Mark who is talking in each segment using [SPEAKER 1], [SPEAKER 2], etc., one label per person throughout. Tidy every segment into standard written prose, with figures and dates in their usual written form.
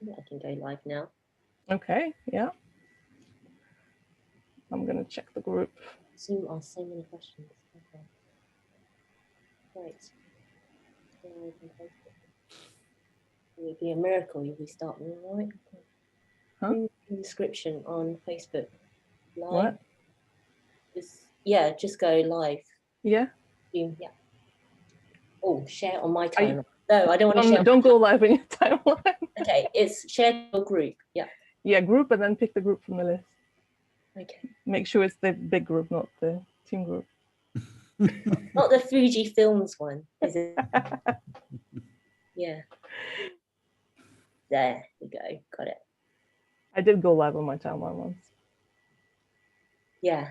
[SPEAKER 1] I can go live now.
[SPEAKER 2] Okay, yeah. I'm going to check the group.
[SPEAKER 1] Zoom asks so many questions. Okay. Right. Live on Facebook. It would be a miracle if we start right.
[SPEAKER 2] Huh?
[SPEAKER 1] Description on Facebook. Live.
[SPEAKER 2] What?
[SPEAKER 1] Just go live.
[SPEAKER 2] Yeah.
[SPEAKER 1] Zoom, yeah. Oh, share on my timeline. No, I don't want to share.
[SPEAKER 2] Don't go live in your timeline.
[SPEAKER 1] Okay, it's share your group. Yeah.
[SPEAKER 2] Yeah, group, and then pick the group from the list.
[SPEAKER 1] Okay.
[SPEAKER 2] Make sure it's the big group, not the team group.
[SPEAKER 1] Not the Fuji Films one, is it? Yeah. There we go. Got it.
[SPEAKER 2] I did go live on my timeline once.
[SPEAKER 1] Yeah.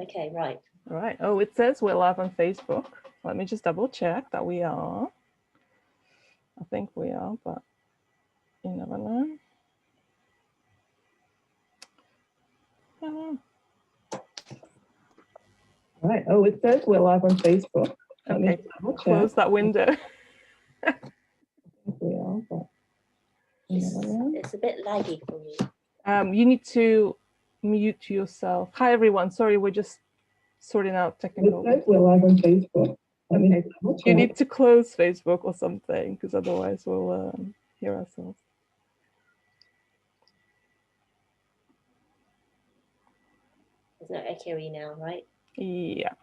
[SPEAKER 1] Okay, right.
[SPEAKER 2] All right. Oh, it says we're live on Facebook. Let me just double check that we are. I think we are, but you never know. All right. Oh, it says we're live on Facebook. Okay, close that window. I think we are, but
[SPEAKER 1] it's a bit laggy for me.
[SPEAKER 2] You need to mute yourself. Hi, everyone. Sorry, we're just sorting out technical. It says we're live on Facebook. You need to close Facebook or something, because otherwise we'll hear ourselves.
[SPEAKER 1] There's no echoey now, right?
[SPEAKER 2] Yeah.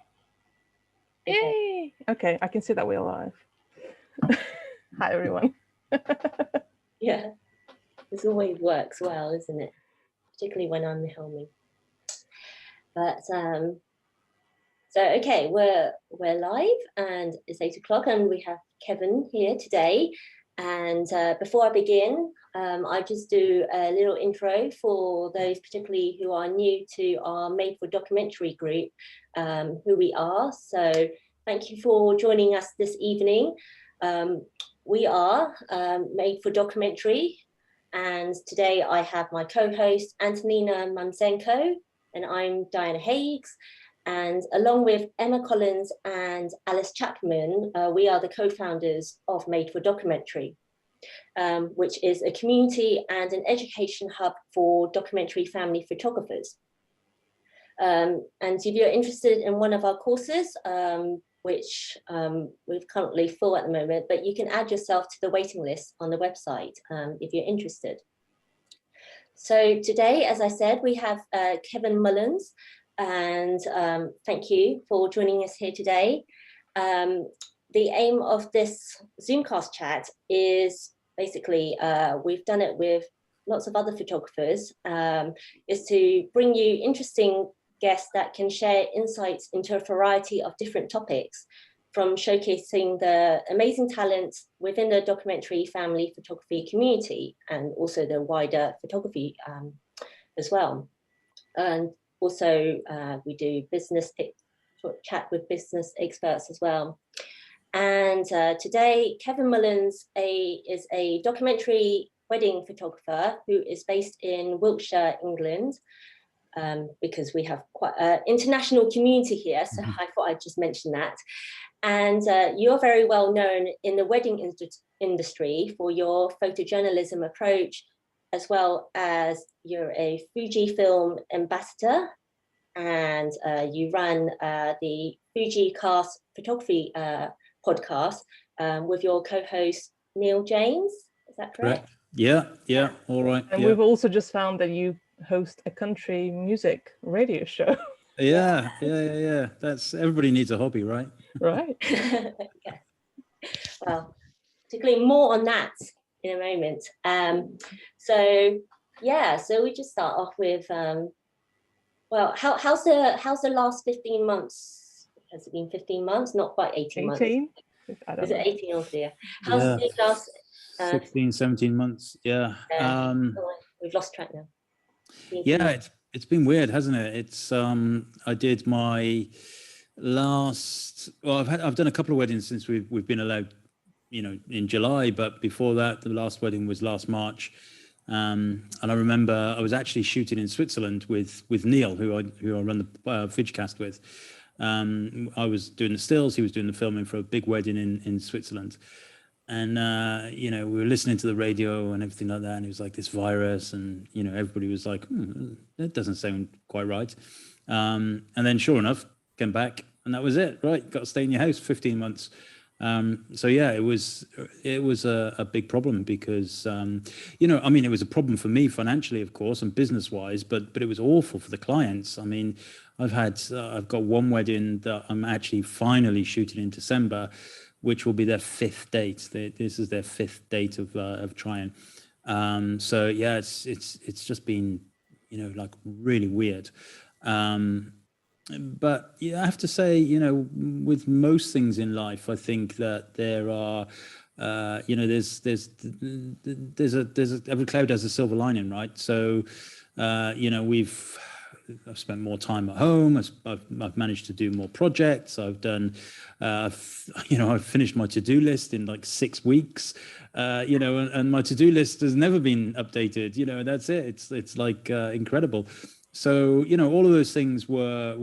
[SPEAKER 2] Yay! Okay, I can see that we're live. Hi, everyone.
[SPEAKER 1] Yeah, this always works well, isn't it? Particularly when I'm helming. But so okay, we're live, and it's 8 o'clock, and we have Kevin here today. And before I begin, I just do a little intro for those particularly who are new to our Made for Documentary group, who we are. So thank you for joining us this evening. We are Made for Documentary, and today I have my co-host Antonina Mamzenko, and I'm Diana Hagues. And along with Emma Collins and Alice Chapman, we are the co-founders of Made for Documentary, which is a community and an education hub for documentary family photographers. And if you're interested in one of our courses, which we're currently full at the moment, but you can add yourself to the waiting list on the website if you're interested. So today, as I said, we have Kevin Mullins, and thank you for joining us here today. The aim of this Zoomcast chat is basically, we've done it with lots of other photographers, is to bring you interesting guests that can share insights into a variety of different topics, from showcasing the amazing talent within the documentary family photography community, and also the wider photography as well. And also we do chat with business experts as well. And today, Kevin Mullins is a documentary wedding photographer who is based in Wiltshire, England, because we have quite an international community here, so I thought I'd just mention that. And you're very well known in the wedding industry for your photojournalism approach, as well as you're a Fujifilm ambassador, and you run the FujiCast photography podcast with your co-host Neil James. Is that correct?
[SPEAKER 3] Yeah, all right.
[SPEAKER 2] And we've also just found that you host a country music radio show.
[SPEAKER 3] Yeah. That's, everybody needs a hobby, right?
[SPEAKER 2] Right.
[SPEAKER 1] Yeah. Well, particularly more on that in a moment. So we just start off with well, how's the last 15 months? Has it been 15 months? Not quite 18 months. 18? Is it 18? Oh dear. How's the last
[SPEAKER 3] 16, 17 months? Yeah.
[SPEAKER 1] We've lost track now.
[SPEAKER 3] Yeah, it's been weird, hasn't it? It's I did my last, well, I've done a couple of weddings since we've been allowed, in July, but before that, the last wedding was last March. And I remember I was actually shooting in Switzerland with Neil, who I run the Vidcast with. I was doing the stills, he was doing the filming for a big wedding in Switzerland. you know, we were listening to the radio and everything like that, and it was like this virus, and you know, everybody was like, that doesn't sound quite right. And then sure enough, came back, and that was it. Right, got to stay in your house 15 months. So yeah, it was a big problem because you know, I mean, it was a problem for me financially, of course, and business wise, but it was awful for the clients. I mean, I've got one wedding that I'm actually finally shooting in December, which will be their 5th date. This is their 5th date of trying. So yeah, it's just been, you know, like really weird. But yeah, I have to say, you know, with most things in life, I think that there are, you know, there's every cloud has a silver lining, right? So, you know, I've spent more time at home. I've managed to do more projects. I've done, you know, I've finished my to-do list in like 6 weeks. You know, and my to-do list has never been updated. You know, that's it. It's like incredible. So, you know, all of those things were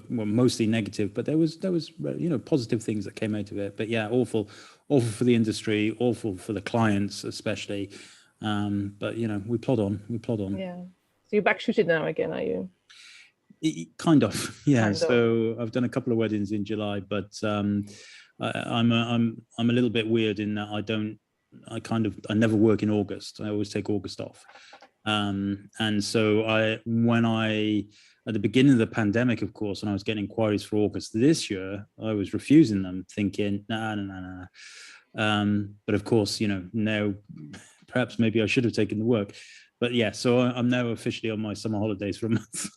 [SPEAKER 3] mostly negative, but there was you know, positive things that came out of it. But yeah, awful for the industry, awful for the clients especially. But you know, we plod on.
[SPEAKER 2] Yeah. So you're back shooting now again, are you?
[SPEAKER 3] Kind of, yeah.
[SPEAKER 2] Kind of.
[SPEAKER 3] So I've done a couple of weddings in July, but I'm a little bit weird in that I never work in August. I always take August off. And so at the beginning of the pandemic, of course, when I was getting inquiries for August this year, I was refusing them, thinking, nah. But of course, you know, now perhaps maybe I should have taken the work. But yeah, so I'm now officially on my summer holidays for a month.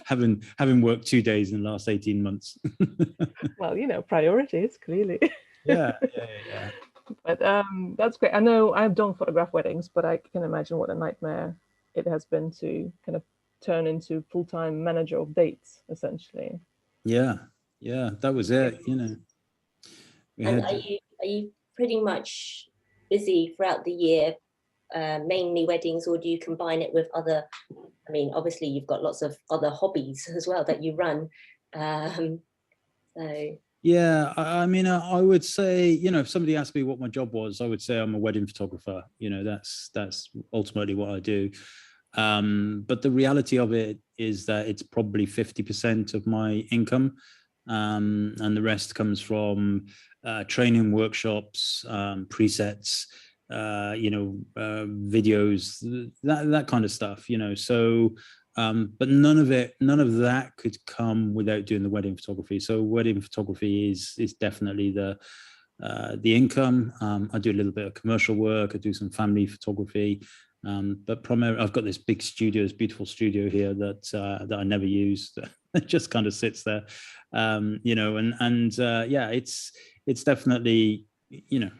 [SPEAKER 3] having worked 2 days in the last 18 months.
[SPEAKER 2] Well, you know, priorities, clearly.
[SPEAKER 3] Yeah.
[SPEAKER 2] But that's great. I know I've done photograph weddings, but I can imagine what a nightmare it has been to kind of turn into full-time manager of dates, essentially.
[SPEAKER 3] Yeah, that was it, you know.
[SPEAKER 1] And are you pretty much busy throughout the year, mainly weddings, or do you combine it with other, I mean, obviously you've got lots of other hobbies as well that you run. So
[SPEAKER 3] yeah, I mean, I would say, you know, if somebody asked me what my job was, I would say I'm a wedding photographer. You know, that's ultimately what I do. But the reality of it is that it's probably 50% of my income, and the rest comes from training workshops, presets, you know, videos, that kind of stuff. You know, so. But none of that could come without doing the wedding photography. So wedding photography is definitely the income. I do a little bit of commercial work. I do some family photography, but primarily I've got this big studio, this beautiful studio here that I never use. It just kind of sits there, you know. And yeah, it's definitely, you know,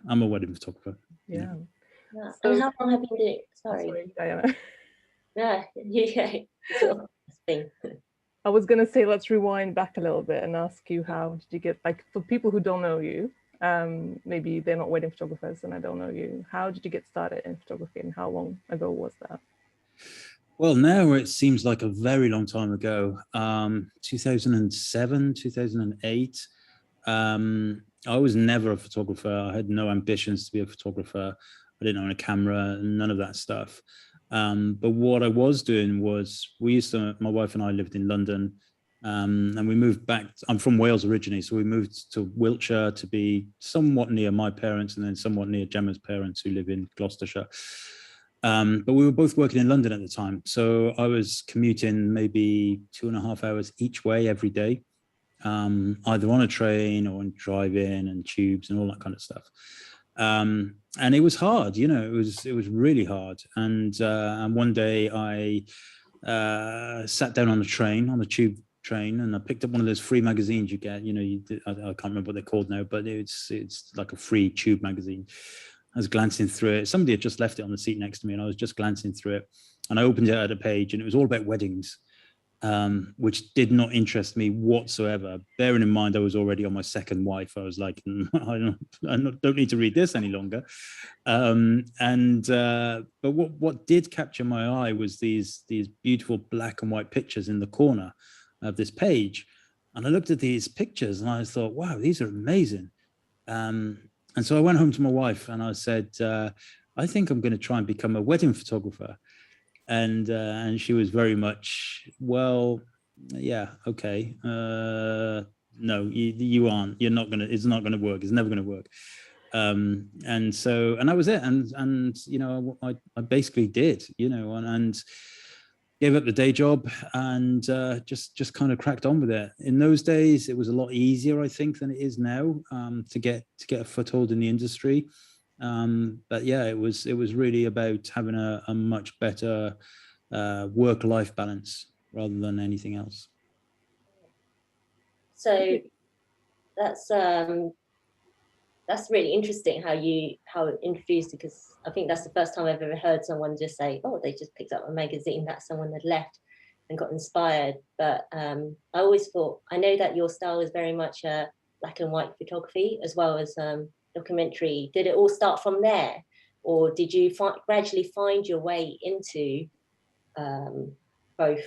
[SPEAKER 3] I'm a wedding photographer.
[SPEAKER 2] Yeah.
[SPEAKER 1] yeah.
[SPEAKER 2] So,
[SPEAKER 1] and how long have you been doing it?
[SPEAKER 2] Sorry, Diana.
[SPEAKER 1] Yeah, sort of thing.
[SPEAKER 2] I was going to say, let's rewind back a little bit and ask you, how did you get, like, for people who don't know you, maybe they're not wedding photographers and I don't know you, how did you get started in photography and how long ago was that?
[SPEAKER 3] Well, now it seems like a very long time ago, 2007, 2008. I was never a photographer. I had no ambitions to be a photographer. I didn't own a camera, none of that stuff. But what I was doing was, my wife and I lived in London, and we moved back. I'm from Wales originally, so we moved to Wiltshire to be somewhat near my parents and then somewhat near Gemma's parents who live in Gloucestershire. But we were both working in London at the time. So I was commuting maybe 2.5 hours each way every day, either on a train or on drive-in and tubes and all that kind of stuff. And it was hard, you know, it was really hard. And one day I sat down on the tube train, and I picked up one of those free magazines you get, you know, I can't remember what they're called now, but it's like a free tube magazine. I was glancing through it. Somebody had just left it on the seat next to me, and I was just glancing through it, and I opened it at a page, and it was all about weddings, which did not interest me whatsoever. Bearing in mind I was already on my second wife, I was like, I don't need to read this any longer. But what did capture my eye was these beautiful black and white pictures in the corner of this page, and I looked at these pictures and I thought, wow, these are amazing. And so I went home to my wife and I said, I think I'm going to try and become a wedding photographer. And she was very much, well, yeah, okay. No, you aren't. You're not going to, it's not going to work. It's never going to work. And that was it. And I basically did, and gave up the day job and just kind of cracked on with it. In those days, it was a lot easier, I think, than it is now to get a foothold in the industry. But yeah, it was really about having a much better work-life balance rather than anything else.
[SPEAKER 1] So that's really interesting how it introduced, because I think that's the first time I've ever heard someone just say, oh, they just picked up a magazine that someone had left and got inspired. But I always thought, I know that your style is very much black and white photography as well as documentary. Did it all start from there, or did you gradually find your way into both?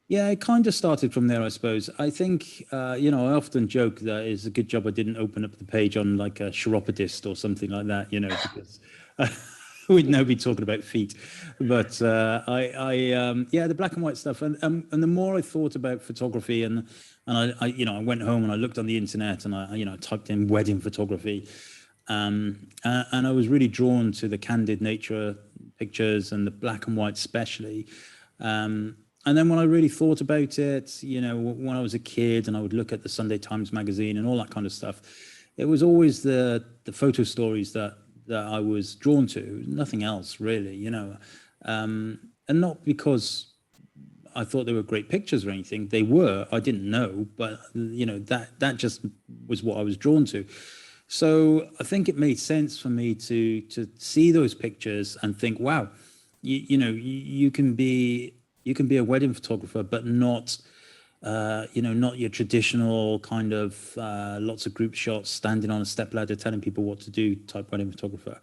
[SPEAKER 3] Yeah, it kind of started from there, I suppose. I think, I often joke that it's a good job I didn't open up the page on like a chiropodist or something like that, because we'd now be talking about feet. But the black and white stuff. And the more I thought about photography and I went home and I looked on the internet and I typed in wedding photography. And I was really drawn to the candid nature pictures and the black and white especially. And then when I really thought about it, when I was a kid and I would look at the Sunday Times magazine and all that kind of stuff, it was always the photo stories that I was drawn to, nothing else really, and not because I thought they were great pictures or anything. They were, I didn't know, but that just was what I was drawn to. So I think it made sense for me to see those pictures and think, wow, you can be a wedding photographer, but not, not your traditional kind of lots of group shots, standing on a stepladder, telling people what to do type wedding photographer.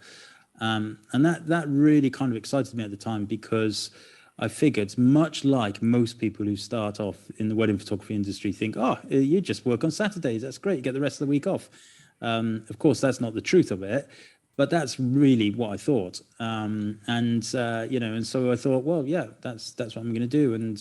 [SPEAKER 3] And that really kind of excited me at the time, because I figured, much like most people who start off in the wedding photography industry think, oh, you just work on Saturdays, that's great, you get the rest of the week off. Of course, that's not the truth of it. But that's really what I thought, and so I thought, well, yeah, that's what I'm going to do, and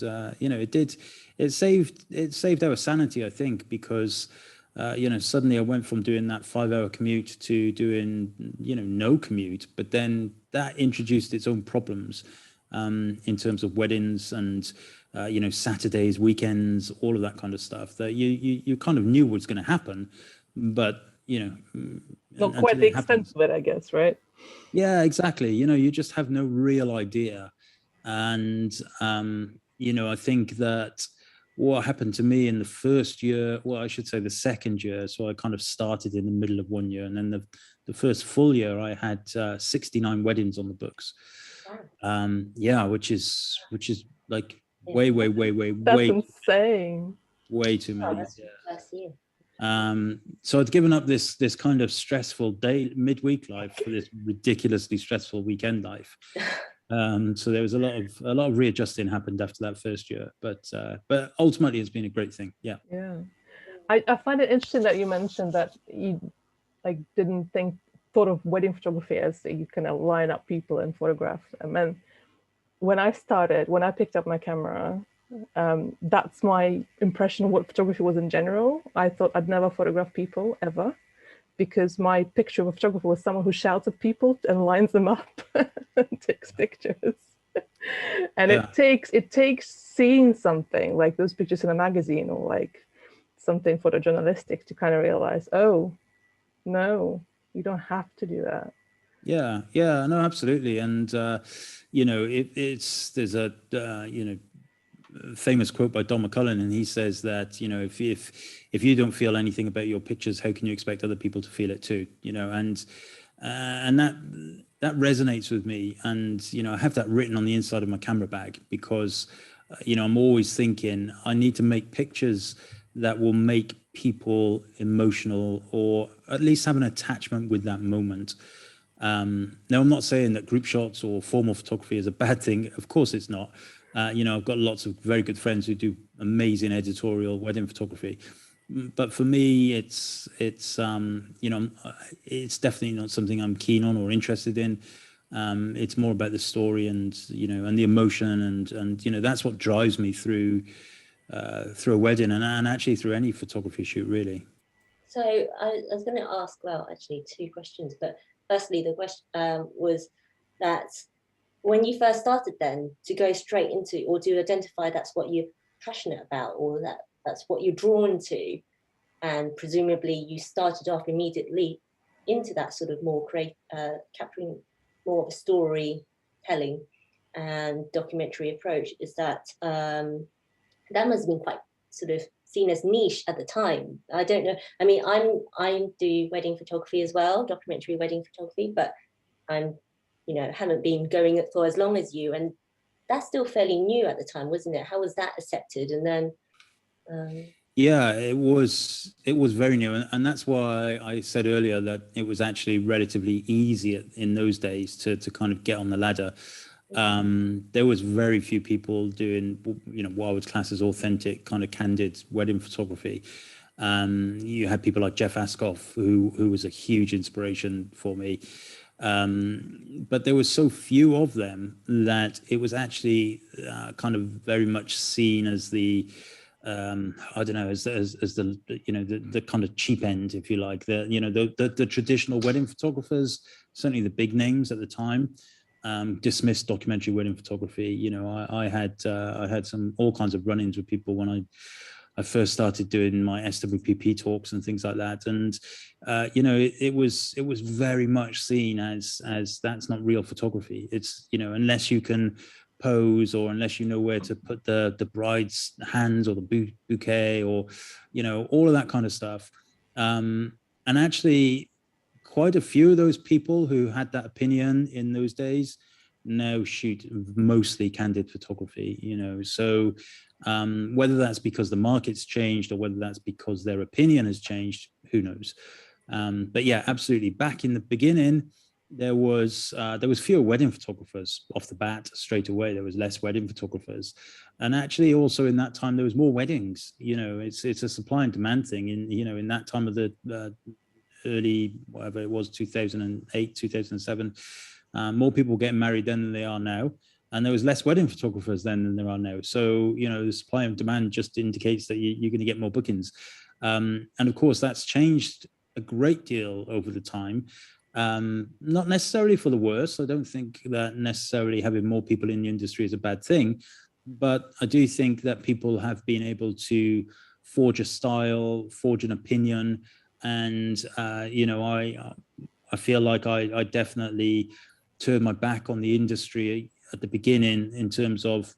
[SPEAKER 3] it saved our sanity, I think, because suddenly I went from doing that 5-hour commute to doing no commute, but then that introduced its own problems in terms of weddings and Saturdays, weekends, all of that kind of stuff that you kind of knew was going to happen, but
[SPEAKER 2] not quite the extent of it, I guess, right?
[SPEAKER 3] Yeah, exactly. You just have no real idea. And, I think that what happened to me in the first year, well, I should say the second year. So I kind of started in the middle of one year, and then the first full year I had 69 weddings on the books. Which is like way
[SPEAKER 2] That's insane.
[SPEAKER 3] Way too many.
[SPEAKER 1] That's yeah.
[SPEAKER 3] So I'd given up this kind of stressful midweek life for this ridiculously stressful weekend life. So there was a lot of readjusting happened after that first year, but ultimately it's been a great thing. Yeah.
[SPEAKER 2] I find it interesting that you mentioned that you thought of wedding photography as you kind of line up people and photograph them. And when I picked up my camera, that's my impression of what photography was in general. I thought I'd never photograph people ever, because my picture of a photographer was someone who shouts at people and lines them up and takes pictures. And it takes seeing something like those pictures in a magazine or like something photojournalistic to kind of realize, oh no, you don't have to do that.
[SPEAKER 3] Yeah, no, absolutely. And there's a famous quote by Don McCullin, and he says that if you don't feel anything about your pictures, how can you expect other people to feel it too? And that resonates with me, and I have that written on the inside of my camera bag, because I'm always thinking I need to make pictures that will make people emotional, or at least have an attachment with that moment. Now, I'm not saying that group shots or formal photography is a bad thing. Of course it's not. I've got lots of very good friends who do amazing editorial wedding photography. but for me, it's you know, it's definitely not something I'm keen on or interested in. It's more about the story and, you know, and the emotion, and you know, that's what drives me through a wedding, and actually through any photography shoot, really.
[SPEAKER 1] So I was going to ask, well, actually 2 questions, but firstly, the question was that when you first started then to go straight into, or to identify that's what you're passionate about, or that's what you're drawn to, and presumably you started off immediately into that sort of more capturing more of a storytelling and documentary approach, is that that must have been quite sort of seen as niche at the time. I don't know. I mean, I do wedding photography as well, documentary wedding photography, but I'm, you know, haven't been going it for as long as you, and that's still fairly new at the time, wasn't it? How was that accepted? And then
[SPEAKER 3] yeah, it was very new, and that's why I said earlier that it was actually relatively easy in those days to kind of get on the ladder. There was very few people doing, you know, what I would class as authentic, kind of candid wedding photography. You had people like Jeff Askoff, who was a huge inspiration for me. But there was so few of them that it was actually kind of very much seen as the I don't know, as the, you know, the kind of cheap end, if you like, the, you know, the traditional wedding photographers, certainly the big names at the time, dismissed documentary wedding photography. You know, I had some all kinds of run-ins with people when I first started doing my SWPP talks and things like that, and you know, it was very much seen as that's not real photography. It's, you know, unless you can pose, or unless you know where to put the bride's hands, or the bouquet, or, you know, all of that kind of stuff. And actually, quite a few of those people who had that opinion in those days now shoot mostly candid photography, you know. So whether that's because the market's changed, or whether that's because their opinion has changed, who knows. But yeah, absolutely. Back in the beginning, there was fewer wedding photographers off the bat. Straight away, there was less wedding photographers, and actually also in that time there was more weddings. You know, it's a supply and demand thing. In, you know, in that time of the early, whatever it was, 2008, 2007, more people getting married then than they are now, and there was less wedding photographers then than there are now. So, you know, the supply and demand just indicates that you're going to get more bookings, and of course that's changed a great deal over the time. Not necessarily for the worse. I don't think that necessarily having more people in the industry is a bad thing, but I do think that people have been able to forge a style, forge an opinion, and you know, I feel like I definitely turned my back on the industry at the beginning, in terms of,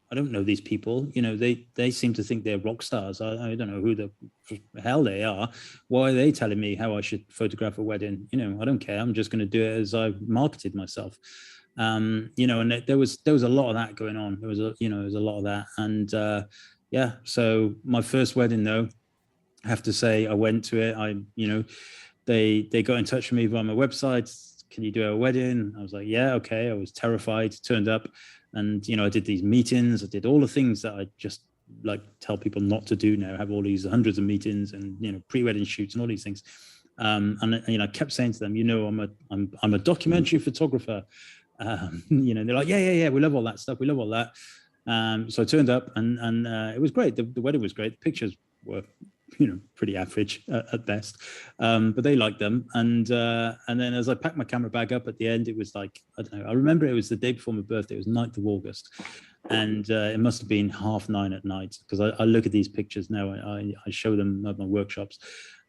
[SPEAKER 3] I don't know these people. You know, they seem to think they're rock stars. I don't know who the hell they are. Why are they telling me how I should photograph a wedding? You know, I don't care. I'm just going to do it as I marketed myself. You know, and there was a lot of that going on. There was a lot of that, and yeah. So my first wedding, though, I have to say, I went to it. You know, they got in touch with me via my website. Can you do a wedding? I was like, yeah, okay. I was terrified. Turned up, and you know, I did these meetings. I did all the things that I just like tell people not to do now. Have all these hundreds of meetings, and you know, pre-wedding shoots and all these things. And you know, I kept saying to them, you know, I'm a documentary photographer. You know, they're like, yeah, we love all that stuff. We love all that. So I turned up, and it was great. The wedding was great. The pictures were, you know, pretty average at best, but they liked them. And then as I packed my camera bag up at the end, it was like, I don't know, I remember it was the day before my birthday. It was 9th of August, and it must have been 9:30 at night, because I look at these pictures now. I show them at my workshops,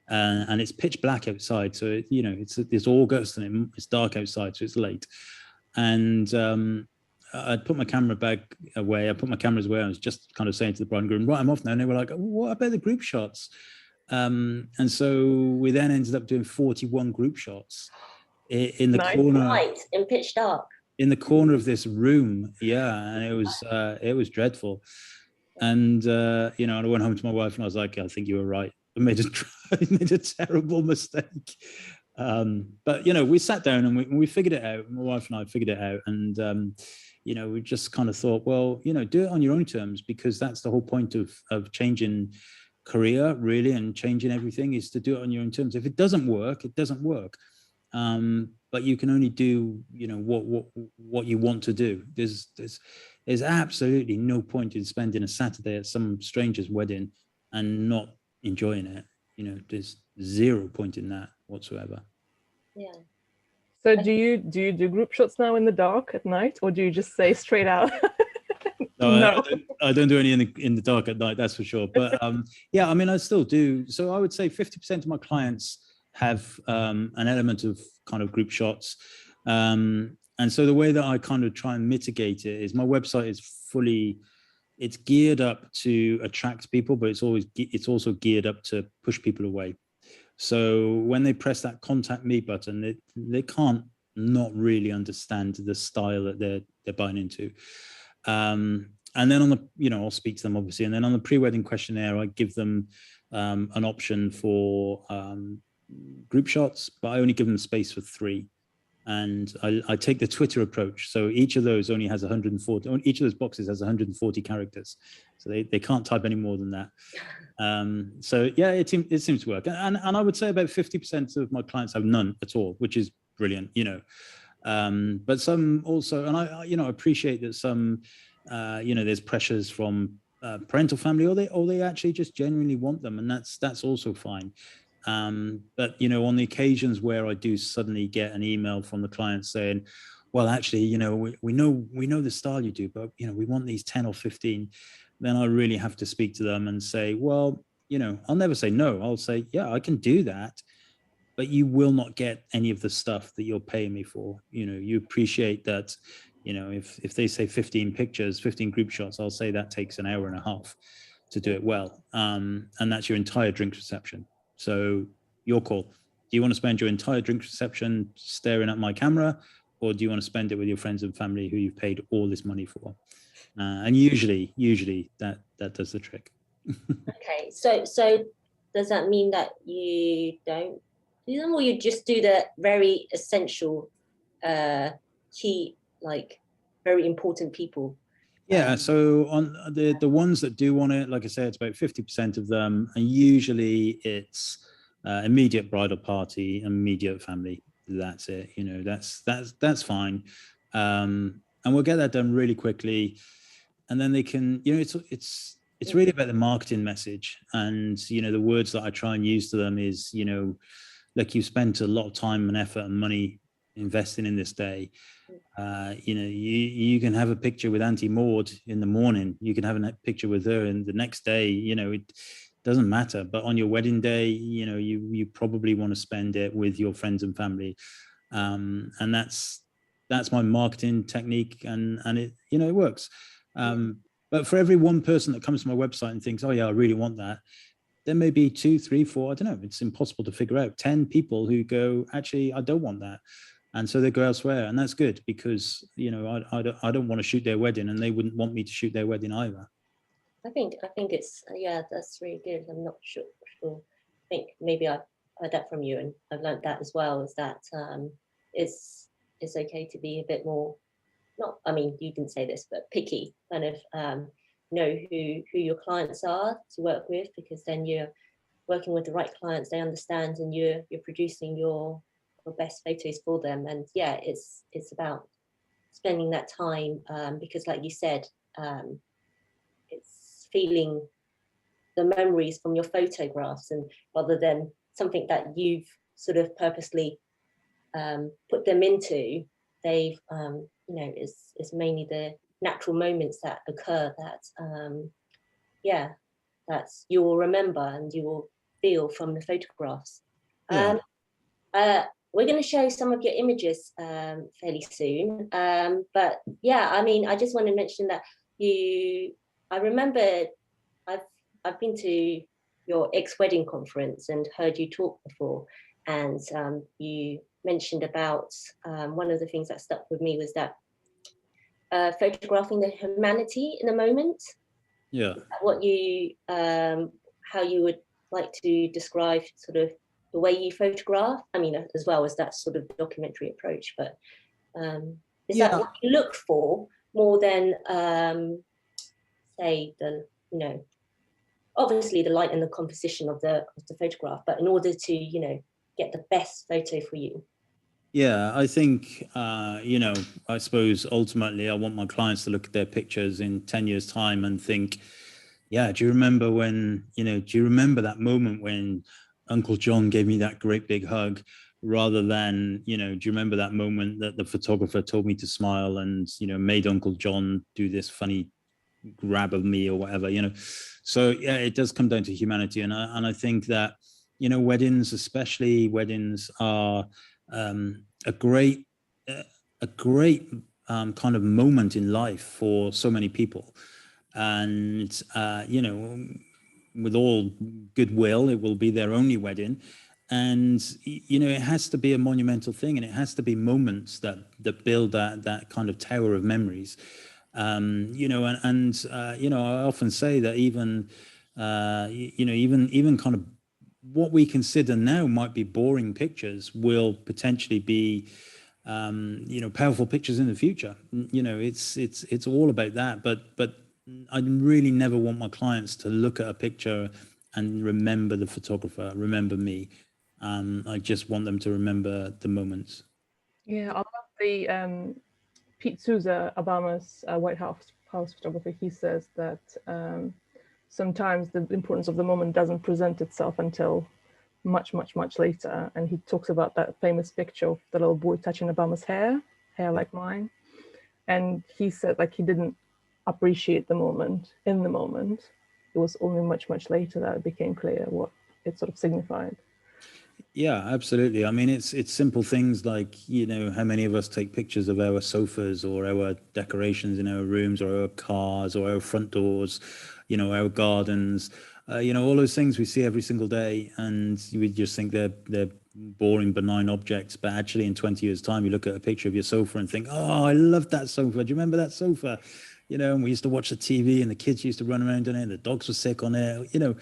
[SPEAKER 3] and it's pitch black outside. So you know, it's August, and it's dark outside, so it's late. And I put my camera bag away. I put my cameras away. I was just kind of saying to the bride and groom, right, I'm off now. And they were like, what about the group shots? And so we then ended up doing 41 group shots in the corner.
[SPEAKER 1] Right, in pitch dark.
[SPEAKER 3] In the corner of this room, yeah, and it was dreadful. And you know, and I went home to my wife and I was like, I think you were right. I made a terrible mistake. But you know, we sat down and we figured it out. My wife and I figured it out, and you know, we just kind of thought, well, you know, do it on your own terms, because that's the whole point of changing career really, and changing everything, is to do it on your own terms. If it doesn't work, it doesn't work. But you can only do, you know, what you want to do. There's absolutely no point in spending a Saturday at some stranger's wedding and not enjoying it. You know, there's zero point in that whatsoever.
[SPEAKER 1] Yeah.
[SPEAKER 2] So do you do group shots now in the dark at night, or do you just say straight out?
[SPEAKER 3] No, I don't do any in the dark at night, that's for sure. But yeah, I mean, I still do. So I would say 50% of my clients have an element of kind of group shots. And so the way that I kind of try and mitigate it is my website is it's geared up to attract people, but it's also geared up to push people away. So when they press that contact me button, they can't not really understand the style that they're buying into. And then on the, you know, I'll speak to them obviously. And then on the pre-wedding questionnaire, I give them an option for group shots, but I only give them space for 3. And I take the Twitter approach. So each of those only has 140, each of those boxes has 140 characters. So they can't type any more than that. So yeah, it seems to work. And I would say about 50% of my clients have none at all, which is brilliant, you know. But some also, and I you know, appreciate that some, you know, there's pressures from parental family, or they actually just genuinely want them. And that's also fine. But, you know, on the occasions where I do suddenly get an email from the client saying, well, actually, you know, we know the style you do, but, you know, we want these 10 or 15, then I really have to speak to them and say, well, you know, I'll never say no. I'll say, yeah, I can do that, but you will not get any of the stuff that you're paying me for. You know, you appreciate that, you know, if they say 15 pictures, 15 group shots, I'll say that takes an hour and a half to do it well. And that's your entire drinks reception. So your call. Do you want to spend your entire drinks reception staring at my camera, or do you want to spend it with your friends and family who you've paid all this money for? And usually that does the trick.
[SPEAKER 1] Okay, so does that mean that you don't do them, or you just do the very essential, key, like very important people?
[SPEAKER 3] Yeah, so on the ones that do want it, like I said, it's about 50% of them, and usually it's immediate bridal party, immediate family. That's it. You know, that's fine, and we'll get that done really quickly, and then they can, you know, it's really about the marketing message, and you know, the words that I try and use to them is, you know, look, you've spent a lot of time and effort and money investing in this day. You know, you can have a picture with Auntie Maud in the morning. You can have a picture with her, and the next day, you know, it doesn't matter. But on your wedding day, you know, you probably want to spend it with your friends and family, and that's my marketing technique, and it, you know, it works. But for every one person that comes to my website and thinks, oh yeah, I really want that, there may be 2, 3, 4, I don't know, it's impossible to figure out, 10 people who go, actually, I don't want that. And so they go elsewhere, and that's good, because, you know, I don't want to shoot their wedding, and they wouldn't want me to shoot their wedding either.
[SPEAKER 1] I think it's, yeah, that's really good. I'm not sure. I think maybe I've heard that from you, and I've learned that as well, is that it's okay to be a bit more, not, I mean, you didn't say this, but picky, kind of know who your clients are to work with, because then you're working with the right clients, they understand, and you're producing your best photos for them. And yeah, it's about spending that time, because like you said, it's feeling the memories from your photographs, and rather than something that you've sort of purposely put them into, they've you know, it's mainly the natural moments that occur that yeah, that's you will remember and you will feel from the photographs.
[SPEAKER 3] Yeah.
[SPEAKER 1] We're going to show some of your images fairly soon, but yeah, I mean, I just want to mention that I remember I've been to your ex-wedding conference and heard you talk before, and you mentioned about one of the things that stuck with me was that photographing the humanity in the moment.
[SPEAKER 3] Yeah.
[SPEAKER 1] What you how you would like to describe sort of the way you photograph? I mean, as well as that sort of documentary approach, but is that what you look for more than say the, you know, obviously the light and the composition of the photograph, but in order to, you know, get the best photo for you?
[SPEAKER 3] Yeah, I think, you know, I suppose ultimately I want my clients to look at their pictures in 10 years' time and think, yeah, do you remember when, you know, do you remember that moment when Uncle John gave me that great big hug, rather than, you know, do you remember that moment that the photographer told me to smile and, you know, made Uncle John do this funny grab of me or whatever, you know? So yeah, it does come down to humanity. And I think that, you know, weddings, especially weddings, are a great kind of moment in life for so many people. And, you know, with all goodwill, it will be their only wedding. And, you know, it has to be a monumental thing, and it has to be moments that build that kind of tower of memories. You know, you know, I often say that even, you know, even kind of what we consider now might be boring pictures will potentially be, you know, powerful pictures in the future. You know, it's all about that. But I really never want my clients to look at a picture and remember the photographer, remember me. I just want them to remember the moments.
[SPEAKER 2] Yeah, I love the Pete Souza, Obama's White House photographer. He says that sometimes the importance of the moment doesn't present itself until much, much, much later. And he talks about that famous picture of the little boy touching Obama's hair like mine. And he said, like, he didn't appreciate the moment in the moment. It was only much, much later that it became clear what it sort of signified.
[SPEAKER 3] Yeah, absolutely. I mean, it's simple things like, you know, how many of us take pictures of our sofas or our decorations in our rooms or our cars or our front doors, you know, our gardens, you know, all those things we see every single day, and we just think they're boring, benign objects. But actually, in 20 years' time, you look at a picture of your sofa and think, oh, I love that sofa. Do you remember that sofa? You know, and we used to watch the TV, and the kids used to run around on it, and the dogs were sick on it, you know.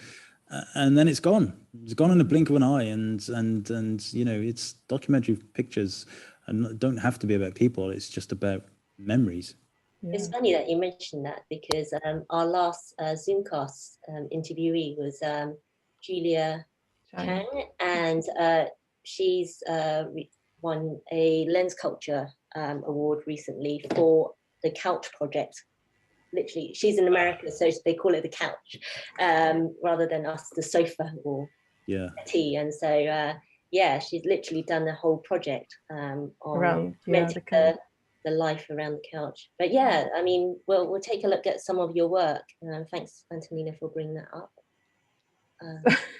[SPEAKER 3] And then it's gone in the blink of an eye. And you know, it's documentary pictures and don't have to be about people. It's just about memories.
[SPEAKER 2] Yeah.
[SPEAKER 1] It's funny that you mentioned that, because our last Zoomcast interviewee was Julia Chang, and she's won a Lens Culture award recently for the Couch Project. Literally, she's in America, so they call it the couch, rather than us the sofa or tea. And so yeah, she's literally done the whole project on
[SPEAKER 2] around
[SPEAKER 1] the life around the couch. But yeah, I mean, we'll take a look at some of your work. Thanks, Antonina, for bringing that up.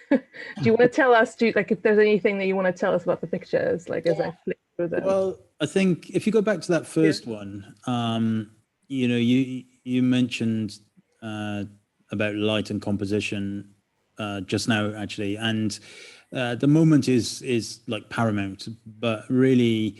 [SPEAKER 2] Do you want to tell us, like, if there's anything that you want to tell us about the pictures, like, as I flip through them?
[SPEAKER 3] Well, I think if you go back to that first one, you know, you mentioned about light and composition just now, actually, and the moment is like paramount. But really,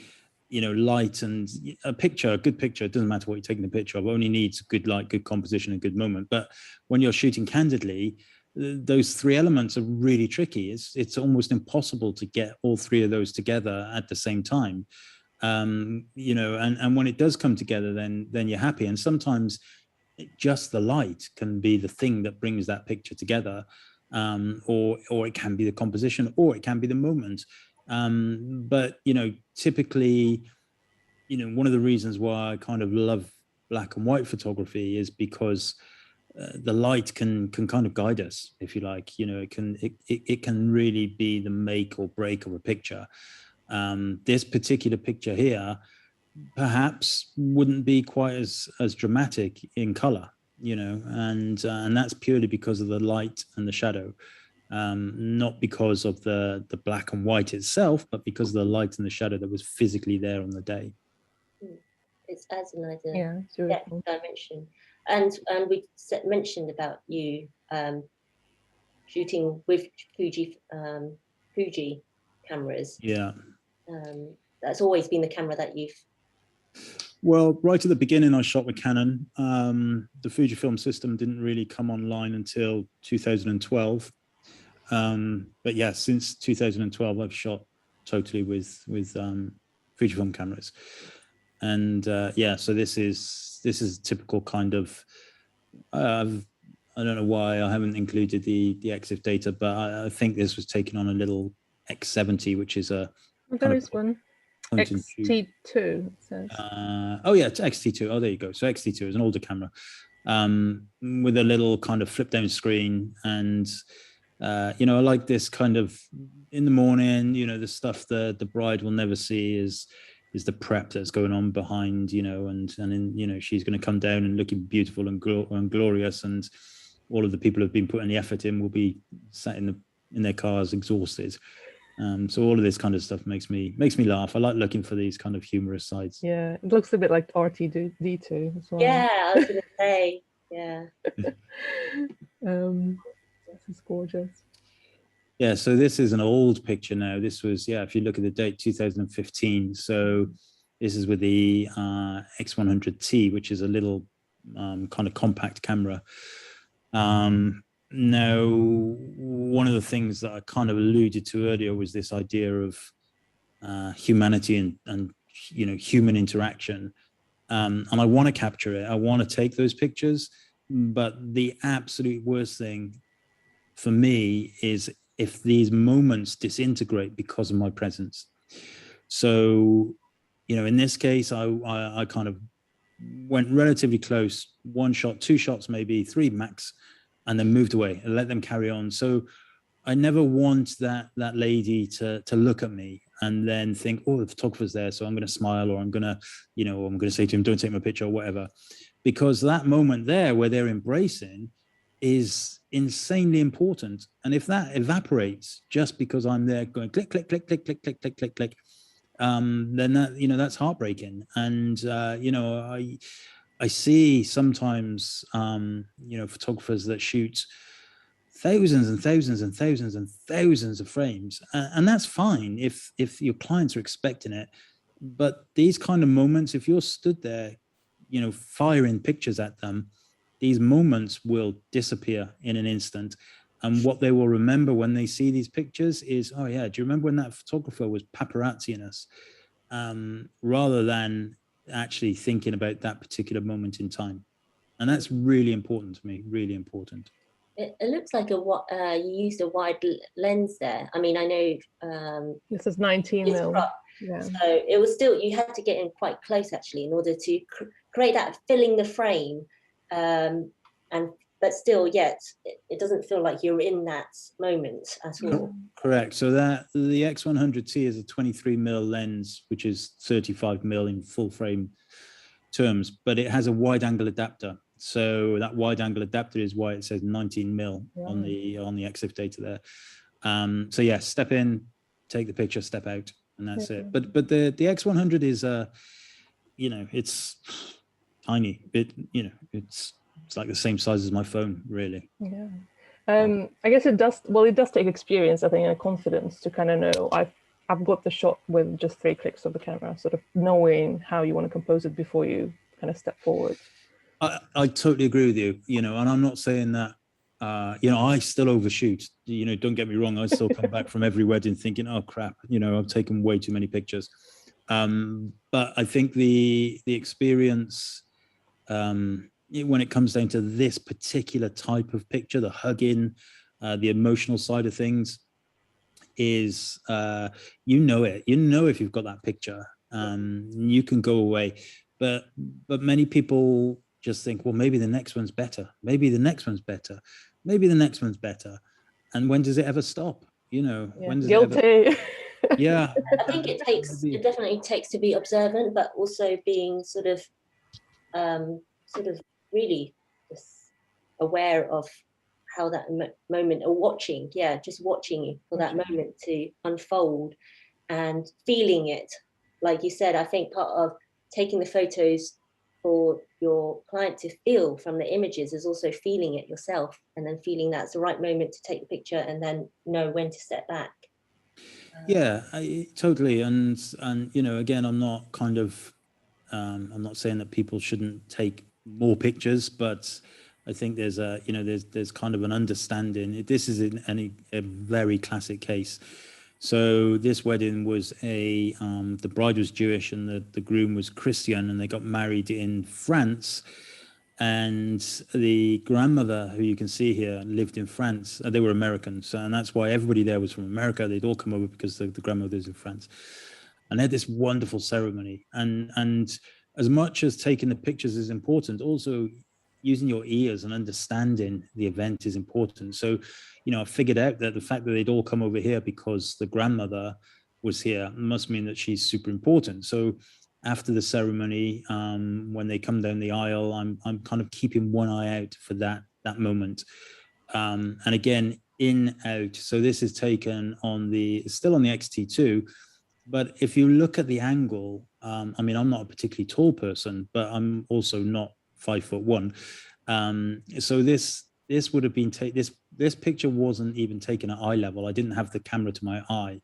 [SPEAKER 3] you know, light and a good picture, it doesn't matter what you're taking the picture of, only needs good light, good composition, and good moment. But when you're shooting candidly, those three elements are really tricky. It's almost impossible to get all three of those together at the same time. You know, and when it does come together, then you're happy. And sometimes just the light can be the thing that brings that picture together, or it can be the composition, or it can be the moment. But you know, typically, you know, one of the reasons why I kind of love black and white photography is because the light can kind of guide us, if you like. You know, it can really be the make or break of a picture. This particular picture here perhaps wouldn't be quite as dramatic in color, you know, and that's purely because of the light and the shadow, not because of the black and white itself, but because of the light and the shadow that was physically there on the day.
[SPEAKER 1] It adds another
[SPEAKER 2] really
[SPEAKER 1] dimension. And we mentioned about you shooting with Fuji cameras.
[SPEAKER 3] Yeah.
[SPEAKER 1] That's always been the camera that you've...
[SPEAKER 3] Well, right at the beginning, I shot with Canon. The Fujifilm system didn't really come online until 2012. But yeah, since 2012, I've shot totally with Fujifilm cameras. And yeah, so this is a typical kind of I don't know why I haven't included the EXIF data, but I think this was taken on a little X70, which is a
[SPEAKER 2] There is one.
[SPEAKER 3] point and shoot.
[SPEAKER 2] XT2, it says.
[SPEAKER 3] Oh yeah, it's XT2. Oh, there you go. So XT2 is an older camera with a little kind of flip down screen. And, I like this kind of in the morning, the stuff that the bride will never see is the prep that's going on behind, and then, she's going to come down and looking beautiful and glorious. And all of the people who've been putting the effort in will be sat in their cars exhausted. So all of this kind of stuff makes me laugh. I like looking for these kind of humorous sides.
[SPEAKER 2] Yeah, it looks a bit like RTD2 as well.
[SPEAKER 1] Yeah, I was going to say, yeah.
[SPEAKER 2] This is gorgeous.
[SPEAKER 3] Yeah, so this is an old picture now. This was, if you look at the date, 2015. So this is with the X100T, which is a little kind of compact camera. Now, one of the things that I kind of alluded to earlier was this idea of humanity and human interaction. And I want to capture it. I want to take those pictures. But the absolute worst thing for me is if these moments disintegrate because of my presence. So, in this case, I kind of went relatively close, 1 shot, 2 shots, maybe 3 max, and then moved away and let them carry on. So I never want that lady to look at me and then think, oh, the photographer's there, so I'm going to smile, or I'm going to say to him, don't take my picture, or whatever. Because that moment there where they're embracing is insanely important. And if that evaporates just because I'm there going click, click, click, click, click, click, click, click, click, then that's heartbreaking. And, I see sometimes, photographers that shoot thousands and thousands and thousands and thousands of frames. And that's fine if your clients are expecting it. But these kind of moments, if you're stood there, firing pictures at them, these moments will disappear in an instant. And what they will remember when they see these pictures is, oh yeah, do you remember when that photographer was paparazziing us? Rather than actually thinking about that particular moment in time. And that's really important to me, really important.
[SPEAKER 1] It looks like you used a wide lens there. I mean, I know
[SPEAKER 2] this is 19 mil.
[SPEAKER 1] Yeah. So it was still, you had to get in quite close actually in order to create that filling the frame, but still, yet it doesn't feel like you're in that moment at all.
[SPEAKER 3] Correct. So that the X100T is a 23 mil lens, which is 35 mil in full frame terms, but it has a wide angle adapter. So that wide angle adapter is why it says 19 mil on the EXIF data there. So yeah, step in, take the picture, step out, and that's it. But the X100 is it's tiny. It's like the same size as my phone, really.
[SPEAKER 2] Yeah. I guess it does take experience, I think, and confidence to kind of know I've got the shot with just 3 clicks of the camera, sort of knowing how you want to compose it before you kind of step forward.
[SPEAKER 3] I totally agree with you, and I'm not saying that, I still overshoot, don't get me wrong. I still come back from every wedding thinking, oh crap, I've taken way too many pictures. But I think the experience, when it comes down to this particular type of picture, the hugging, the emotional side of things is, it, if you've got that picture, you can go away. But many people just think, well, maybe the next one's better. Maybe the next one's better. Maybe the next one's better. And when does it ever stop? When does
[SPEAKER 2] guilty.
[SPEAKER 3] It ever... Yeah.
[SPEAKER 1] I think it definitely takes to be observant, but also being sort of really just aware of how that moment, or just watching for that moment to unfold and feeling it. Like you said, I think part of taking the photos for your client to feel from the images is also feeling it yourself, and then feeling that's the right moment to take the picture and then know when to step back.
[SPEAKER 3] Yeah, totally. And again, I'm not I'm not saying that people shouldn't take more pictures, but I think there's there's kind of an understanding. This is a very classic case. So this wedding was the bride was Jewish and the groom was Christian, and they got married in France. And the grandmother, who you can see here, lived in France. They were Americans, and that's why everybody there was from America. They'd all come over because the grandmother's in France. And they had this wonderful ceremony. And as much as taking the pictures is important, also using your ears and understanding the event is important. So, you know, I figured out that the fact that they'd all come over here because the grandmother was here must mean that she's super important. So after the ceremony, when they come down the aisle, I'm kind of keeping one eye out for that moment. And again, in, out. So this is taken on still on the XT2, but if you look at the angle, I mean, I'm not a particularly tall person, but I'm also not 5'1". So this would have been this picture wasn't even taken at eye level. I didn't have the camera to my eye.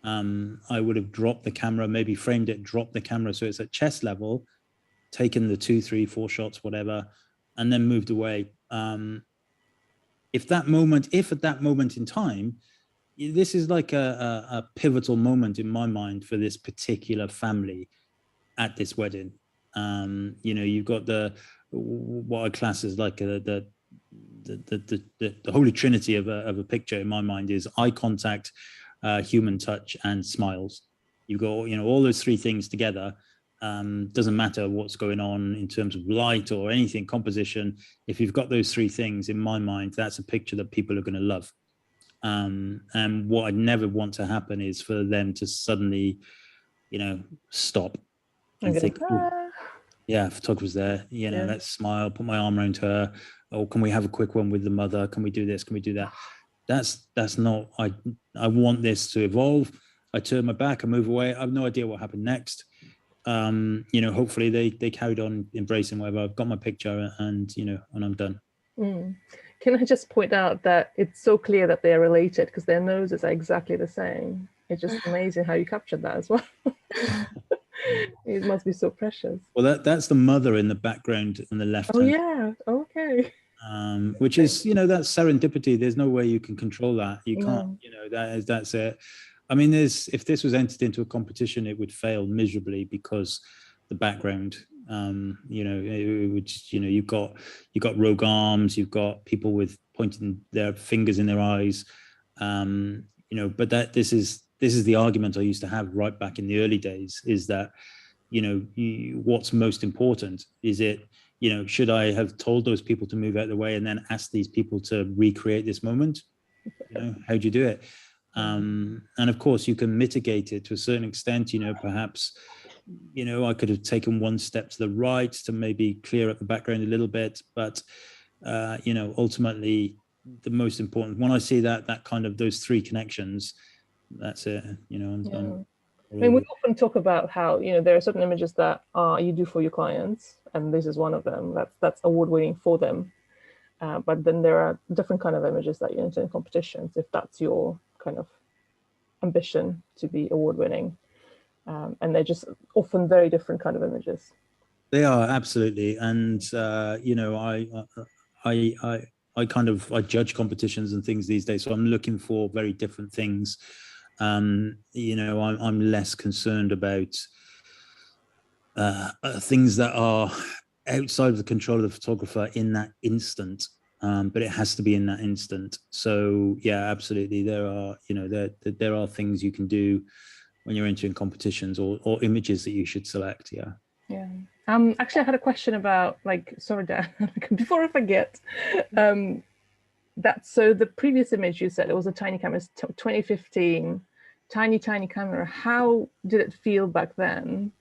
[SPEAKER 3] I would have dropped the camera, maybe framed it, dropped the camera so it's at chest level, taken the 2, 3, 4 shots, whatever, and then moved away. If at that moment in time, this is like a pivotal moment in my mind for this particular family at this wedding. You know, you've got what I class as like the holy trinity of a picture in my mind is eye contact, human touch, and smiles. You've got, you know, all those three things together. Doesn't matter what's going on in terms of light or anything, composition. If you've got those three things, in my mind, that's a picture that people are going to love. And what I'd never want to happen is for them to suddenly, you know, stop and think, oh, yeah, photographer's there, you know, let's smile, put my arm around her. Oh, can we have a quick one with the mother? Can we do this? Can we do that? That's not, I want this to evolve. I turn my back, I move away. I have no idea what happened next. You know, hopefully they carried on embracing whatever. I've got my picture and, you know, and I'm done.
[SPEAKER 2] Can I just point out that it's so clear that they're related because their noses are exactly the same. It's just amazing how you captured that as well. It must be so precious.
[SPEAKER 3] Well, that's the mother in the background on the left.
[SPEAKER 2] Oh yeah, okay.
[SPEAKER 3] Which is, you know, that's serendipity. There's no way you can control that. You can't, you know, that's it. I mean, if this was entered into a competition, it would fail miserably because the background, you know, it would, you know, you've got rogue arms, you've got people with pointing their fingers in their eyes, you know, but this is the argument I used to have right back in the early days, is that, you know, what's most important? Is it, you know, should I have told those people to move out of the way and then ask these people to recreate this moment? You know, how do you do it? And of course, you can mitigate it to a certain extent. You know, perhaps, you know, I could have taken one step to the right to maybe clear up the background a little bit. But, you know, ultimately, the most important, when I see that kind of those three connections, that's it. You know,
[SPEAKER 2] I mean, we often talk about how, you know, there are certain images that you do for your clients, and this is one of them. That's award-winning for them. But then there are different kind of images that you enter in competitions, if that's your kind of ambition to be award-winning. And they're just often very different kind of images.
[SPEAKER 3] They are, absolutely. And, you know, I judge competitions and things these days. So I'm looking for very different things. You know, I'm less concerned about things that are outside of the control of the photographer in that instant, but it has to be in that instant. So yeah, absolutely, there are, you know, there are things you can do when you're entering competitions, or images that you should select. Yeah.
[SPEAKER 2] Actually, I had a question about, like, sorry, Dan, before I forget. So the previous image you said it was a tiny camera, 2015, tiny camera. How did it feel back then?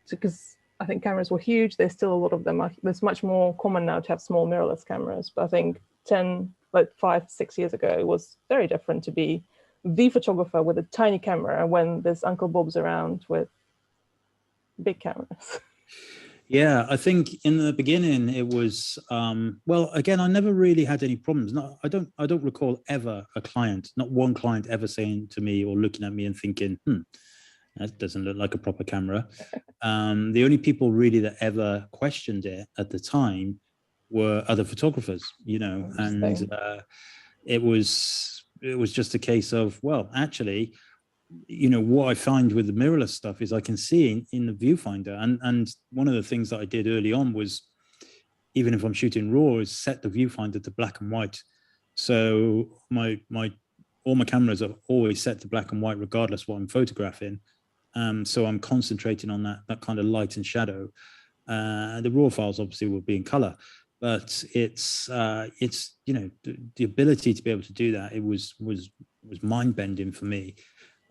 [SPEAKER 2] Because I think cameras were huge. There's still a lot of them. It's much more common now to have small mirrorless cameras. But I think 5, 6 years ago, it was very different to be the photographer with a tiny camera when there's Uncle Bob's around with big cameras.
[SPEAKER 3] Yeah, I think in the beginning it was, well, again, I never really had any problems. No, I don't recall ever not one client ever saying to me or looking at me and thinking, that doesn't look like a proper camera. The only people really that ever questioned it at the time were other photographers, you know, and it was just a case of, well, actually, you know, what I find with the mirrorless stuff is I can see in the viewfinder. And one of the things that I did early on was even if I'm shooting RAW, is set the viewfinder to black and white. So all my cameras are always set to black and white, regardless what I'm photographing. So I'm concentrating on that kind of light and shadow. The RAW files obviously will be in color, but it's the ability to be able to do that. It was mind bending for me,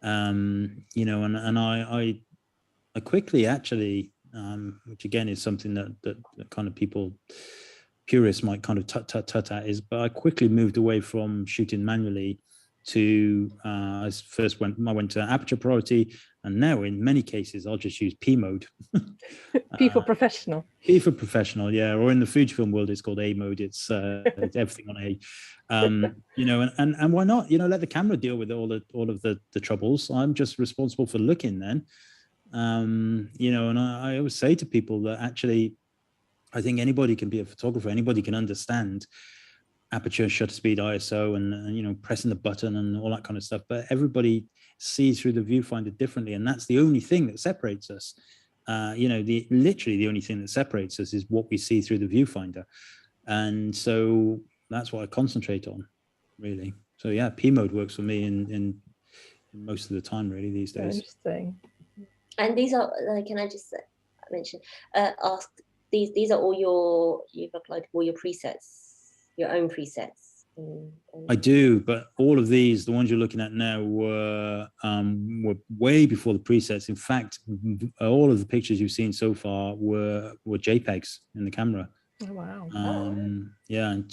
[SPEAKER 3] and I quickly actually, which again is something that kind of people, purists might kind of tut at, is, but I quickly moved away from shooting manually to I went to aperture priority, and now in many cases I'll just use P mode.
[SPEAKER 2] P for professional.
[SPEAKER 3] P for professional, yeah. Or in the Fujifilm world, it's called A mode. It's everything on A. And why not? Let the camera deal with all of the troubles. I'm just responsible for looking then. And I always say to people that actually, I think anybody can be a photographer. Anybody can understand aperture, shutter speed, ISO, and pressing the button and all that kind of stuff. But everybody sees through the viewfinder differently, and that's the only thing that separates us. Literally the only thing that separates us is what we see through the viewfinder, and so that's what I concentrate on, really. So yeah, P mode works for me in most of the time, really, these days.
[SPEAKER 2] Interesting.
[SPEAKER 1] And these are, can I just mention, ask, these are all you've uploaded all your presets, your own presets?
[SPEAKER 3] I do, but all of these, the ones you're looking at now, were way before the presets. In fact, all of the pictures you've seen so far were JPEGs in the camera.
[SPEAKER 2] Oh, wow.
[SPEAKER 3] Yeah, and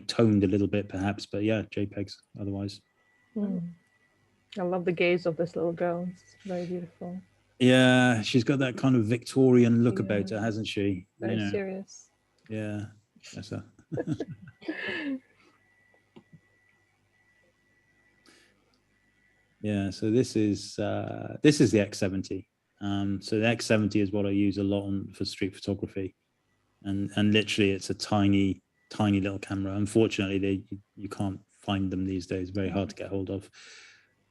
[SPEAKER 3] toned a little bit perhaps, but yeah, JPEGs otherwise.
[SPEAKER 2] I love the gaze of this little girl. It's very beautiful.
[SPEAKER 3] Yeah, she's got that kind of Victorian look about her, hasn't she?
[SPEAKER 2] Very serious.
[SPEAKER 3] Yeah, that's her. Yeah, so this is the X70. So the X70 is what I use a lot for street photography, and literally it's a tiny little camera. Unfortunately, you can't find them these days. Very hard to get hold of.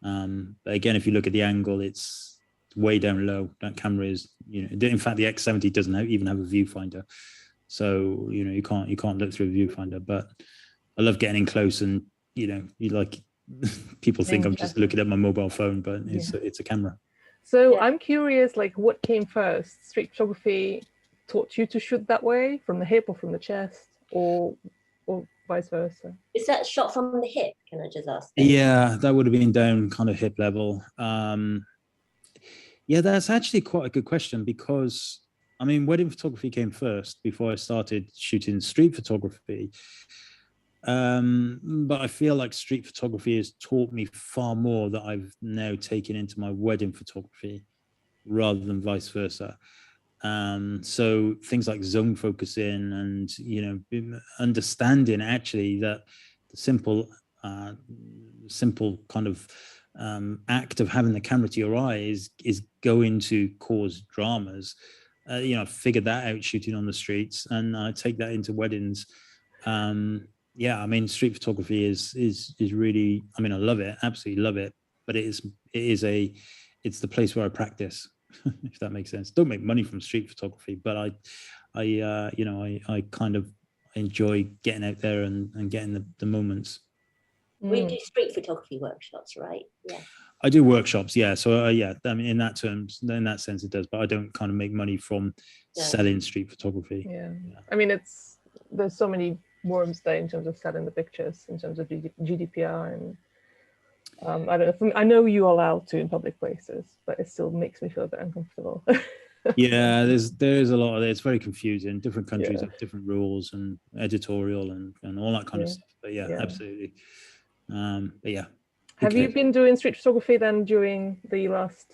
[SPEAKER 3] But again, if you look at the angle, it's way down low. That camera is, in fact, the X70 doesn't even have a viewfinder, so you can't look through a viewfinder. But I love getting in close, and people think I'm just looking at my mobile phone, but it's a camera.
[SPEAKER 2] So I'm curious, what came first? Street photography taught you to shoot that way, from the hip or from the chest, or vice versa?
[SPEAKER 1] Is that shot from the hip? Can I just ask?
[SPEAKER 3] Yeah, that would have been down kind of hip level. Yeah, that's actually quite a good question, because wedding photography came first before I started shooting street photography. But I feel like street photography has taught me far more that I've now taken into my wedding photography, rather than vice versa. So things like zone focusing and understanding actually that the simple kind of act of having the camera to your eye is going to cause dramas. I figured that out shooting on the streets, and I take that into weddings. Street photography is really, I love it, absolutely love it, but it's the place where I practice, if that makes sense. Don't make money from street photography, but I kind of enjoy getting out there and getting the moments.
[SPEAKER 1] We do street photography workshops, right? Yeah. I
[SPEAKER 3] do workshops, yeah. So in that sense it does, but I don't kind of make money from selling street photography.
[SPEAKER 2] Yeah. There's so many worms there in terms of selling the pictures, in terms of GDPR, and I don't know. I know you're allowed to in public places, but it still makes me feel a bit uncomfortable.
[SPEAKER 3] Yeah, there's a lot of it. It's very confusing. Different countries have different rules and editorial and all that kind of stuff. But absolutely. But yeah.
[SPEAKER 2] Have you been doing street photography then during the last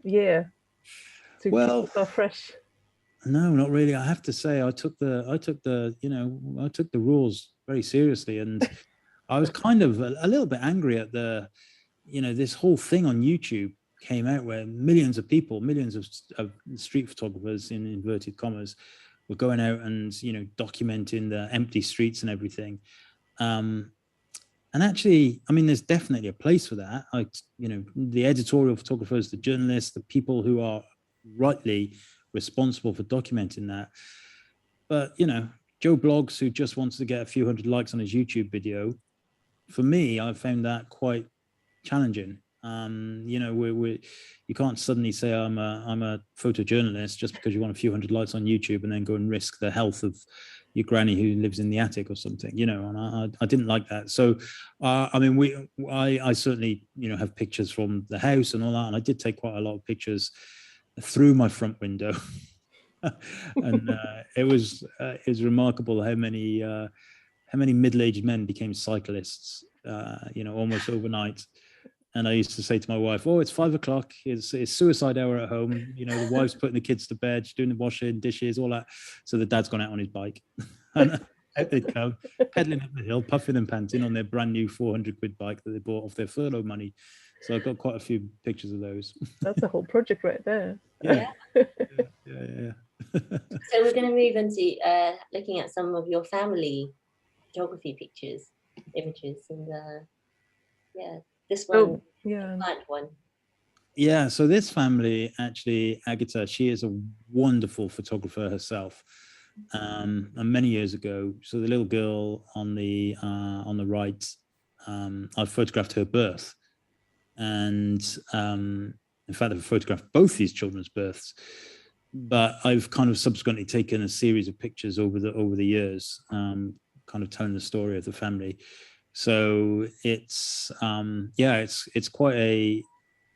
[SPEAKER 2] year to keep yourself fresh?
[SPEAKER 3] No, not really. I have to say, I took the rules very seriously, and I was kind of a little bit angry at this whole thing on YouTube came out where millions of street photographers, in inverted commas, were going out and documenting the empty streets and everything. And actually, there's definitely a place for that. The editorial photographers, the journalists, the people who are rightly responsible for documenting that. But, you know, Joe Blogs, who just wants to get a few hundred likes on his YouTube video, for me, I found that quite challenging. You know, you can't suddenly say I'm a photojournalist just because you want a few hundred likes on YouTube and then go and risk the health of your granny who lives in the attic or something, you know. And I didn't like that. So I mean, I certainly, you know, have pictures from the house and all that, and I did take quite a lot of pictures through my front window. And it was remarkable how many middle-aged men became cyclists, you know, almost overnight. And I used to say to my wife, "Oh, it's 5 o'clock. It's suicide hour at home. You know, the wife's putting the kids to bed, she's doing the washing, dishes, all that. So the dad's gone out on his bike." And out they'd come, pedaling up the hill, puffing and panting on their brand new 400 quid bike that they bought off their furlough money. So I've got quite a few pictures of those.
[SPEAKER 2] That's a whole project right there.
[SPEAKER 3] Yeah. Yeah.
[SPEAKER 1] So we're going to move into looking at some of your family photography images, and yeah, this one,
[SPEAKER 2] Oh, yeah.
[SPEAKER 1] that one.
[SPEAKER 3] Yeah, so this family, actually, Agatha, she is a wonderful photographer herself. And many years ago, so the little girl on the right, I photographed her birth. And in fact, I've photographed both these children's births. But I've kind of subsequently taken a series of pictures over the years, kind of telling the story of the family. So it's it's quite a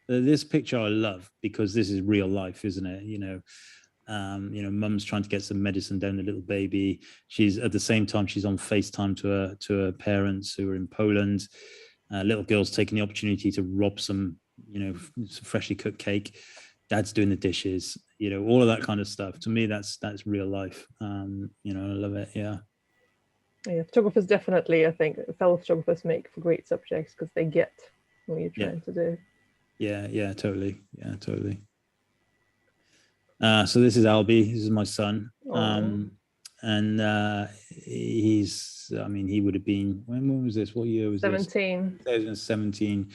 [SPEAKER 3] this picture I love because this is real life, isn't it? You know, mum's trying to get some medicine down the little baby. She's at the same time she's on FaceTime to her parents who are in Poland. Little girl's taking the opportunity to rob some, you know, some freshly cooked cake. Dad's doing the dishes, you know, all of that kind of stuff. To me, that's real life. You know, I love it. Yeah.
[SPEAKER 2] Yeah, photographers definitely, I think, fellow photographers make for great subjects because they get what you're trying to do.
[SPEAKER 3] Yeah, totally. Yeah, totally. So this is Albie. This is my son. And he's, I mean, he would have been, when was this? What year was
[SPEAKER 2] 17.
[SPEAKER 3] this? 2017.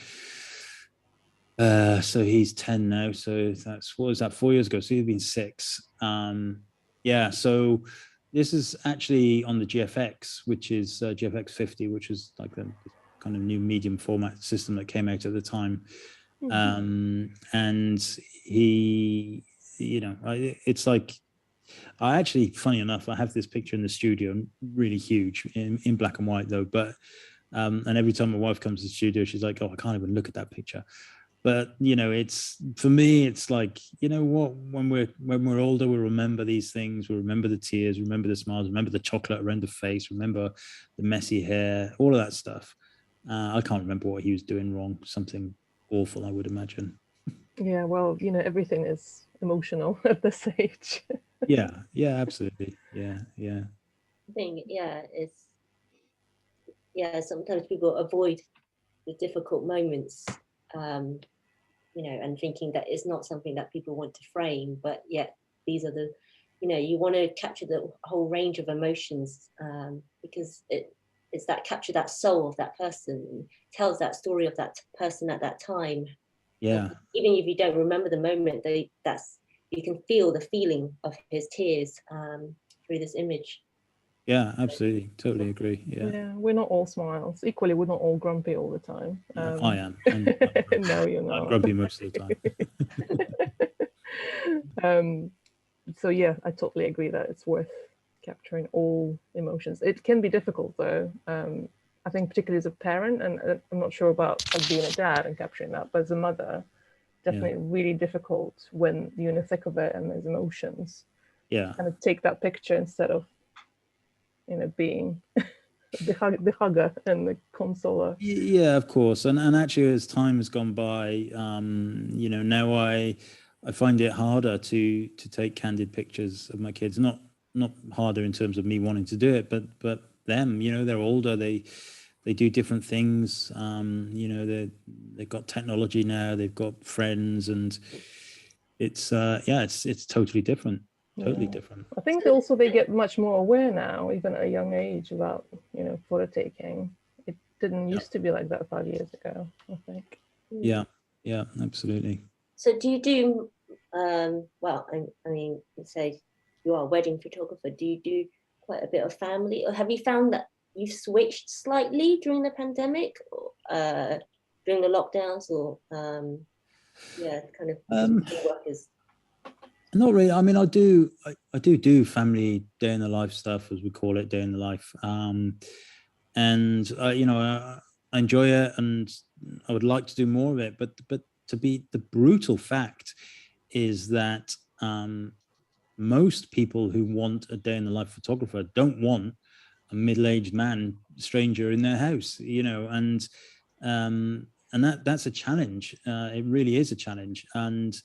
[SPEAKER 3] So he's 10 now. So that's, what was that, 4 years ago? So he'd been 6. Yeah, so this is actually on the GFX, which is GFX 50, which is like the kind of new medium format system that came out at the time. And he, you know, it's like, I actually, funny enough, I have this picture in the studio, really huge, in black and white though. But and every time my wife comes to the studio, she's like, "Oh, I can't even look at that picture." But you know, it's, for me, it's like, you know what? When we're older, we remember these things. We remember the tears, remember the smiles, remember the chocolate around the face, remember the messy hair, all of that stuff. I can't remember what he was doing wrong. Something awful, I would imagine.
[SPEAKER 2] Yeah, well, you know, everything is emotional at this age.
[SPEAKER 3] Yeah, absolutely. Yeah.
[SPEAKER 1] I think, sometimes people avoid the difficult moments, you know, and thinking that it's not something that people want to frame, but yet these are the, you know, you want to capture the whole range of emotions, because it's that capture that soul of that person, tells that story of that person at that time.
[SPEAKER 3] Yeah.
[SPEAKER 1] Even if you don't remember the moment, you can feel the feeling of his tears through this image.
[SPEAKER 3] Yeah, absolutely. Totally agree.
[SPEAKER 2] Yeah, we're not all smiles. Equally, we're not all grumpy all the time.
[SPEAKER 3] I am.
[SPEAKER 2] No, you're not.
[SPEAKER 3] I'm grumpy most of the
[SPEAKER 2] time. So yeah, I totally agree that it's worth capturing all emotions. It can be difficult though. I think particularly as a parent, and I'm not sure about like being a dad and capturing that, but as a mother, definitely really difficult when you're in the thick of it and there's emotions.
[SPEAKER 3] Yeah.
[SPEAKER 2] Kind of take that picture instead of, you know, being the hugger and the consoler.
[SPEAKER 3] Yeah, of course. And actually, as time has gone by, you know, now I find it harder to take candid pictures of my kids. Not harder in terms of me wanting to do it, but them, you know, they're older. They do different things. You know, they've got technology now. They've got friends, and it's it's totally different. Totally different.
[SPEAKER 2] I think also they get much more aware now, even at a young age, about, you know, photo taking. It didn't used to be like that 5 years ago, I think.
[SPEAKER 3] Yeah, absolutely.
[SPEAKER 1] So do you do, well, I mean, say you are a wedding photographer, do you do quite a bit of family, or have you found that you've switched slightly during the pandemic, or, during the lockdowns, or yeah, kind of workers?
[SPEAKER 3] Not really. I mean, I do family day in the life stuff, as we call it, day in the life. And you know, I enjoy it, and I would like to do more of it. But to be the brutal fact is that most people who want a day in the life photographer don't want a middle-aged man stranger in their house, you know, and that's a challenge. It really is a challenge. And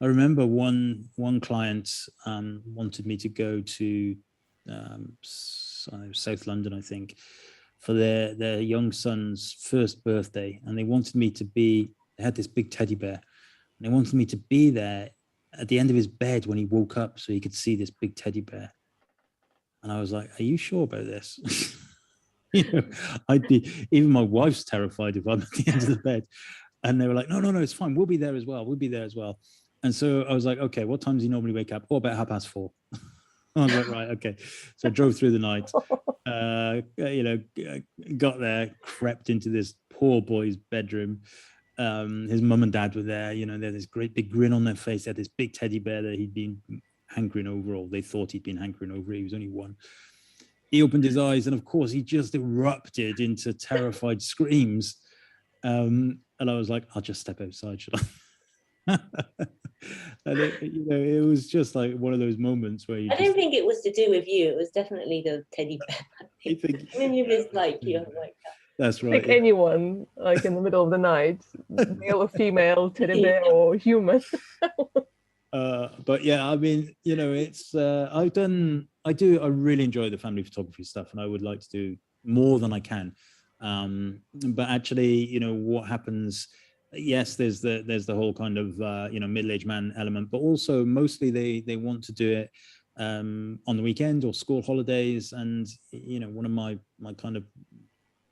[SPEAKER 3] I remember one client wanted me to go to South London, I think, for their young son's first birthday, and they wanted me to be. They had this big teddy bear, and they wanted me to be there at the end of his bed when he woke up, so he could see this big teddy bear. And I was like, "Are you sure about this?" You know, I'd be. Even my wife's terrified if I'm at the end of the bed. And they were like, no, it's fine. We'll be there as well. We'll be there as well. And so I was like, okay, what time does he normally wake up? Oh, about 4:30. I was like, right, okay. So I drove through the night, you know, got there, crept into this poor boy's bedroom. His mum and dad were there. You know, they had this great big grin on their face. They had this big teddy bear that he'd been hankering over, or they thought he'd been hankering over. He was only one. He opened his eyes, and of course, he just erupted into terrified screams. And I was like, I'll just step outside, should I? And you know, it was just like one of those moments where you
[SPEAKER 1] I don't think it was to do with you. It was definitely the teddy bear. I mean, you just like, you know, like that.
[SPEAKER 3] That's right.
[SPEAKER 2] Pick anyone, like in the middle of the night, male or female, teddy bear or human.
[SPEAKER 3] But yeah, I mean, you know, it's I really enjoy the family photography stuff, and I would like to do more than I can. But actually, you know, what happens? Yes, there's the whole kind of you know, middle-aged man element, but also mostly they want to do it on the weekend or school holidays. And you know, one of my kind of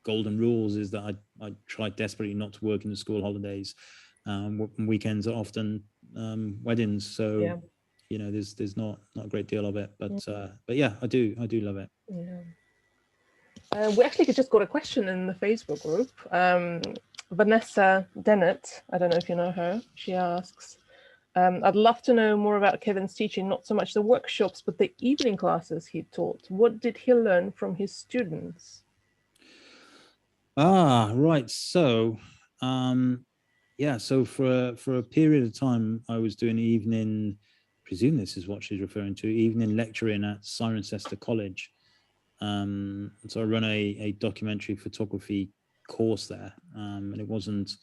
[SPEAKER 3] golden rules is that I try desperately not to work in the school holidays. Weekends are often weddings, so
[SPEAKER 2] Yeah.
[SPEAKER 3] you know, there's not a great deal of it, but yeah, I do love it.
[SPEAKER 2] Yeah. We actually just got a question in the Facebook group. Vanessa Dennett, I don't know if you know her, she asks, I'd love to know more about Kevin's teaching, not so much the workshops, but the evening classes he taught. What did he learn from his students?
[SPEAKER 3] Right. So, yeah, so for a period of time, I was doing evening, I presume this is what she's referring to, evening lecturing at Cirencester College. So I run a documentary photography course there, and it wasn't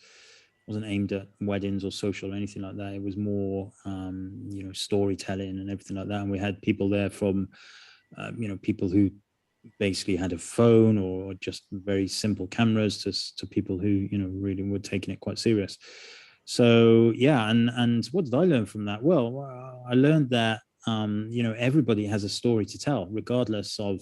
[SPEAKER 3] aimed at weddings or social or anything like that. It was more, you know, storytelling and everything like that. And we had people there from, you know, people who basically had a phone or just very simple cameras to people who, you know, really were taking it quite serious. So yeah, and what did I learn from that? Well, I learned that you know, everybody has a story to tell, regardless of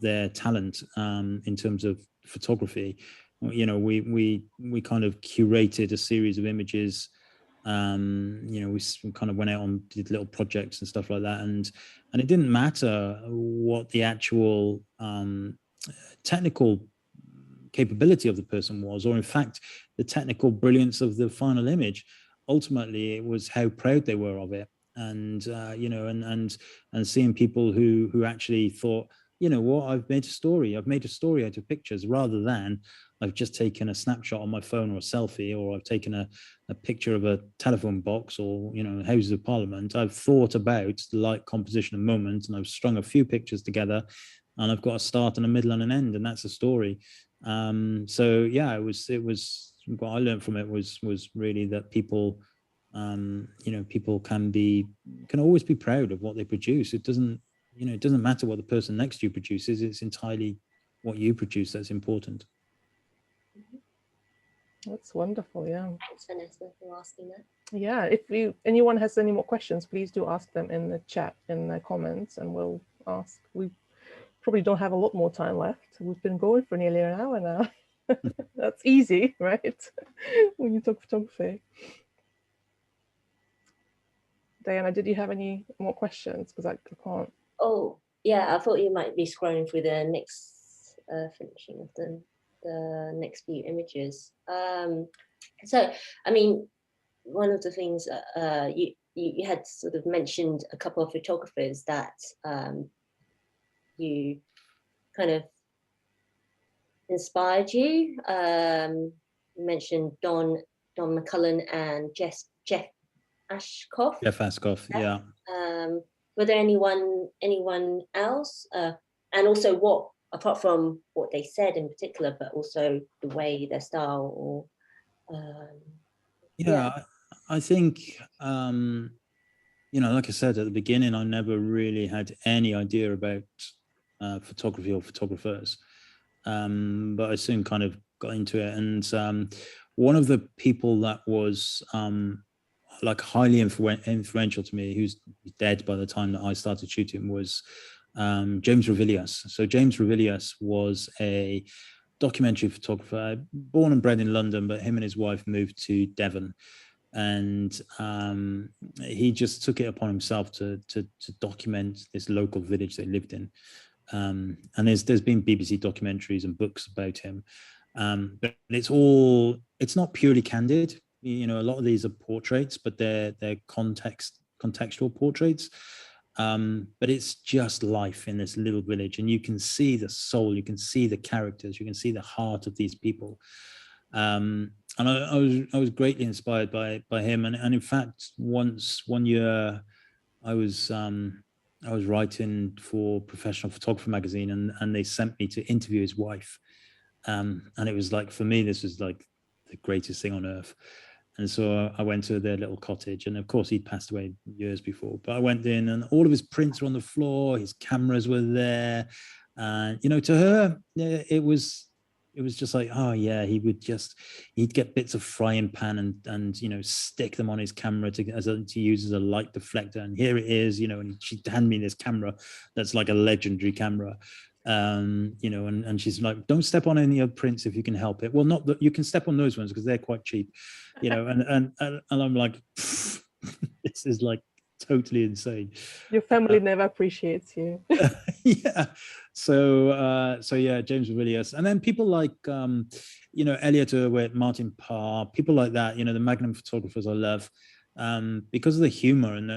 [SPEAKER 3] their talent in terms of photography. You know, we kind of curated a series of images. You know, we kind of went out and did little projects and stuff like that, and it didn't matter what the actual technical capability of the person was, or in fact the technical brilliance of the final image. Ultimately, it was how proud they were of it, and you know, and seeing people who actually thought, you know what, I've made a story out of pictures, rather than I've just taken a snapshot on my phone or a selfie, or I've taken a picture of a telephone box, or, you know, Houses of Parliament. I've thought about the light, composition and moment, and I've strung a few pictures together, and I've got a start and a middle and an end, and that's a story. So yeah, it was what I learned from it was really that people, you know, people can always be proud of what they produce. It doesn't, you know, it doesn't matter what the person next to you produces. It's entirely what you produce that's important.
[SPEAKER 2] That's wonderful. Yeah.
[SPEAKER 1] Thanks, Vanessa, for asking that.
[SPEAKER 2] Yeah. If anyone has any more questions, please do ask them in the chat, in the comments, and we'll ask. We probably don't have a lot more time left. We've been going for nearly an hour now. That's easy, right? When you talk photography. Diana, did you have any more questions? Because I can't.
[SPEAKER 1] Oh, yeah, I thought you might be scrolling through the next finishing of the next few images. So, I mean, one of the things you had sort of mentioned a couple of photographers that you kind of inspired you. You mentioned Don McCullen and Jeff Ashkoff.
[SPEAKER 3] Jeff Ashkoff, yeah.
[SPEAKER 1] Were there anyone else? And also, what, apart from what they said in particular, but also the way, their style, or
[SPEAKER 3] yeah, I think you know, like I said at the beginning, I never really had any idea about photography or photographers, but I soon kind of got into it. And one of the people that was like highly influential to me, who's dead by the time that I started shooting, was James Revilius. So James Revilius was a documentary photographer, born and bred in London, but him and his wife moved to Devon. And he just took it upon himself to document this local village they lived in. And there's been BBC documentaries and books about him, but it's not purely candid. You know, a lot of these are portraits, but they're contextual portraits. But it's just life in this little village, and you can see the soul, you can see the characters, you can see the heart of these people. And I was greatly inspired by him. And in fact, one year I was writing for Professional Photographer magazine, and they sent me to interview his wife. And it was like, for me, this was like the greatest thing on earth. And so I went to their little cottage, and of course he'd passed away years before, but I went in and all of his prints were on the floor, his cameras were there. And, you know, to her, it was just like, oh yeah, he'd get bits of frying pan and you know, stick them on his camera to use as a light deflector. And here it is, you know, and she'd hand me this camera that's like a legendary camera. You know, and she's like, don't step on any of prints if you can help it. Well, not that you can step on those ones because they're quite cheap, you know. And I'm like, this is like totally insane.
[SPEAKER 2] Your family never appreciates you.
[SPEAKER 3] Yeah. So yeah, James Revilius, and then people like you know, Elliot Erwitt, Martin Parr, people like that. You know, the Magnum photographers I love, because of the humor and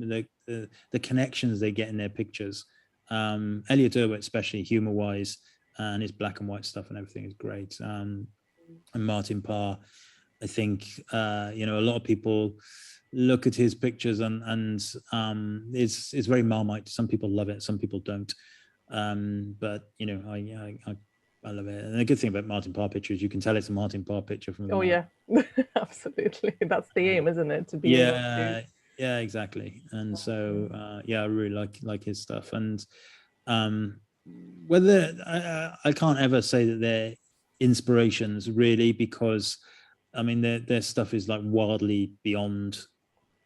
[SPEAKER 3] the connections they get in their pictures. Elliot Erwitt, especially humor-wise, and his black and white stuff and everything is great. And Martin Parr, I think you know, a lot of people look at his pictures and it's very Marmite. Some people love it, some people don't. But you know, I love it. And the good thing about Martin Parr pictures, you can tell it's a Martin Parr picture from.
[SPEAKER 2] Oh yeah, absolutely. That's the aim, isn't it? To be
[SPEAKER 3] yeah, exactly. And so yeah, I really like his stuff. And whether I can't ever say that they're inspirations really, because I mean their stuff is like wildly beyond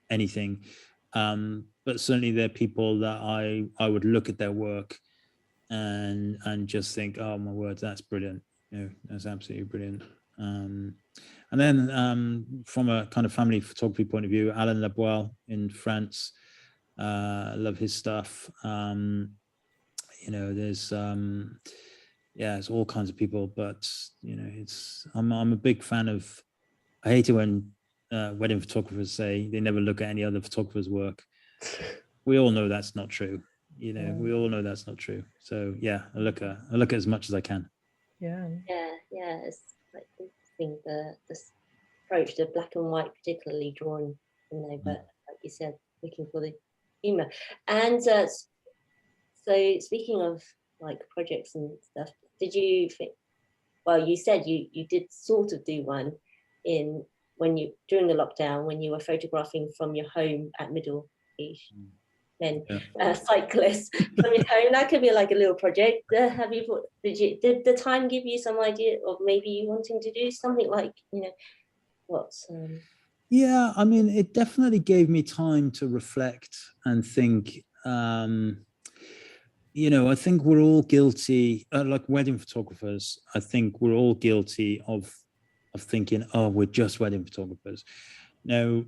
[SPEAKER 3] anything. But certainly they're people that I would look at their work and just think, oh my word, that's brilliant. You know, that's absolutely brilliant. And then from a kind of family photography point of view, Alain Lebois in France, I love his stuff. You know, there's yeah, it's all kinds of people, but you know, I'm a big fan of. I hate it when wedding photographers say they never look at any other photographer's work. We all know that's not true. You know, we all know that's not true. So yeah, I look at as much as I can.
[SPEAKER 2] Yeah.
[SPEAKER 1] It's like interesting the approach to black and white, particularly drawn, you know, but like you said, looking for the humor. And so speaking of like projects and stuff, did you think, well, you said you did sort of do one during the lockdown when you were photographing from your home at Middle East. Then cyclists from your home, that could be like a little project. Have you thought, did the time give you some idea of maybe you wanting to do something like, you know, what's
[SPEAKER 3] yeah, I mean, it definitely gave me time to reflect and think. You know, I think we're all guilty, like wedding photographers, I think we're all guilty of thinking, oh, we're just wedding photographers. Now,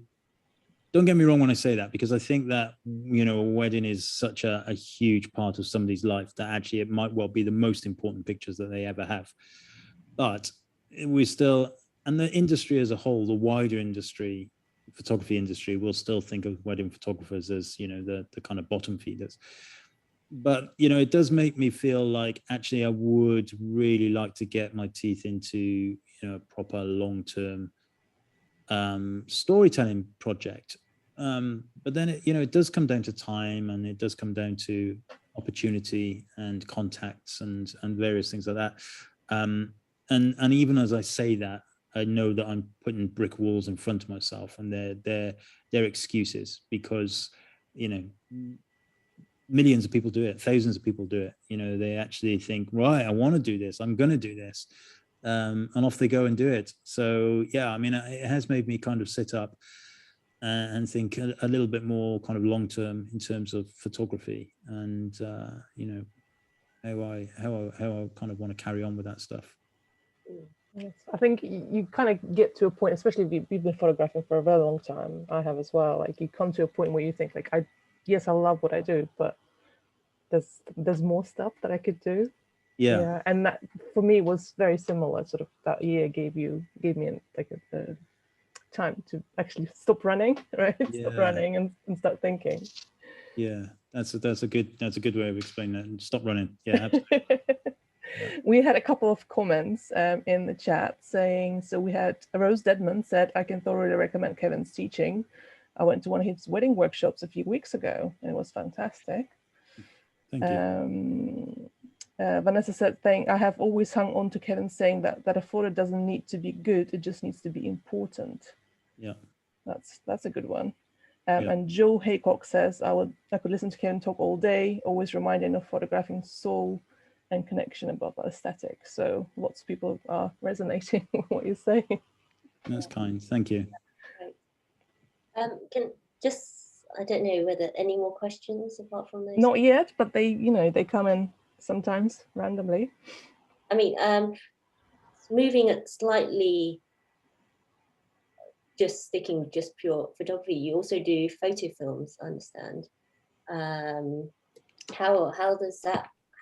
[SPEAKER 3] don't get me wrong when I say that, because I think that, you know, a wedding is such a huge part of somebody's life that actually it might well be the most important pictures that they ever have. But we still, and the industry as a whole, the wider industry, photography industry, will still think of wedding photographers as, you know, the kind of bottom feeders. But, you know, it does make me feel like actually I would really like to get my teeth into, you know, a proper long-term storytelling project. But then, you know, it does come down to time, and it does come down to opportunity and contacts and various things like that. And even as I say that, I know that I'm putting brick walls in front of myself, and they're excuses, because, you know, millions of people do it, thousands of people do it. You know, they actually think, right, I want to do this, I'm going to do this, and off they go and do it. So yeah, I mean, it has made me kind of sit up and think a little bit more kind of long term in terms of photography, and you know, how I kind of want to carry on with that stuff.
[SPEAKER 2] Yes. I think you kind of get to a point, especially if you've been photographing for a very long time. I have as well. Like, you come to a point where you think, like, yes, I love what I do, but there's more stuff that I could do.
[SPEAKER 3] Yeah.
[SPEAKER 2] And that for me was very similar. Sort of that year gave me like a time to actually stop running, right?
[SPEAKER 3] Yeah.
[SPEAKER 2] Stop running and start thinking.
[SPEAKER 3] Yeah, that's a good way of explaining that. And stop running. Yeah, absolutely. Yeah.
[SPEAKER 2] We had a couple of comments in the chat saying, so we had Rose Deadman said, I can thoroughly recommend Kevin's teaching. I went to one of his wedding workshops a few weeks ago and it was fantastic.
[SPEAKER 3] Thank you.
[SPEAKER 2] Vanessa said, I have always hung on to Kevin saying that a photo doesn't need to be good, it just needs to be important.
[SPEAKER 3] Yeah.
[SPEAKER 2] That's a good one.
[SPEAKER 3] Yeah.
[SPEAKER 2] And Joe Haycock says, I could listen to Kevin talk all day, always reminding of photographing soul and connection above aesthetic. So lots of people are resonating with what you're saying.
[SPEAKER 3] That's kind. Thank you.
[SPEAKER 1] I don't know whether any more questions apart from those.
[SPEAKER 2] Not yet, but they come in sometimes randomly.
[SPEAKER 1] I mean, moving it slightly, just sticking just pure photography. You also do photo films, I understand.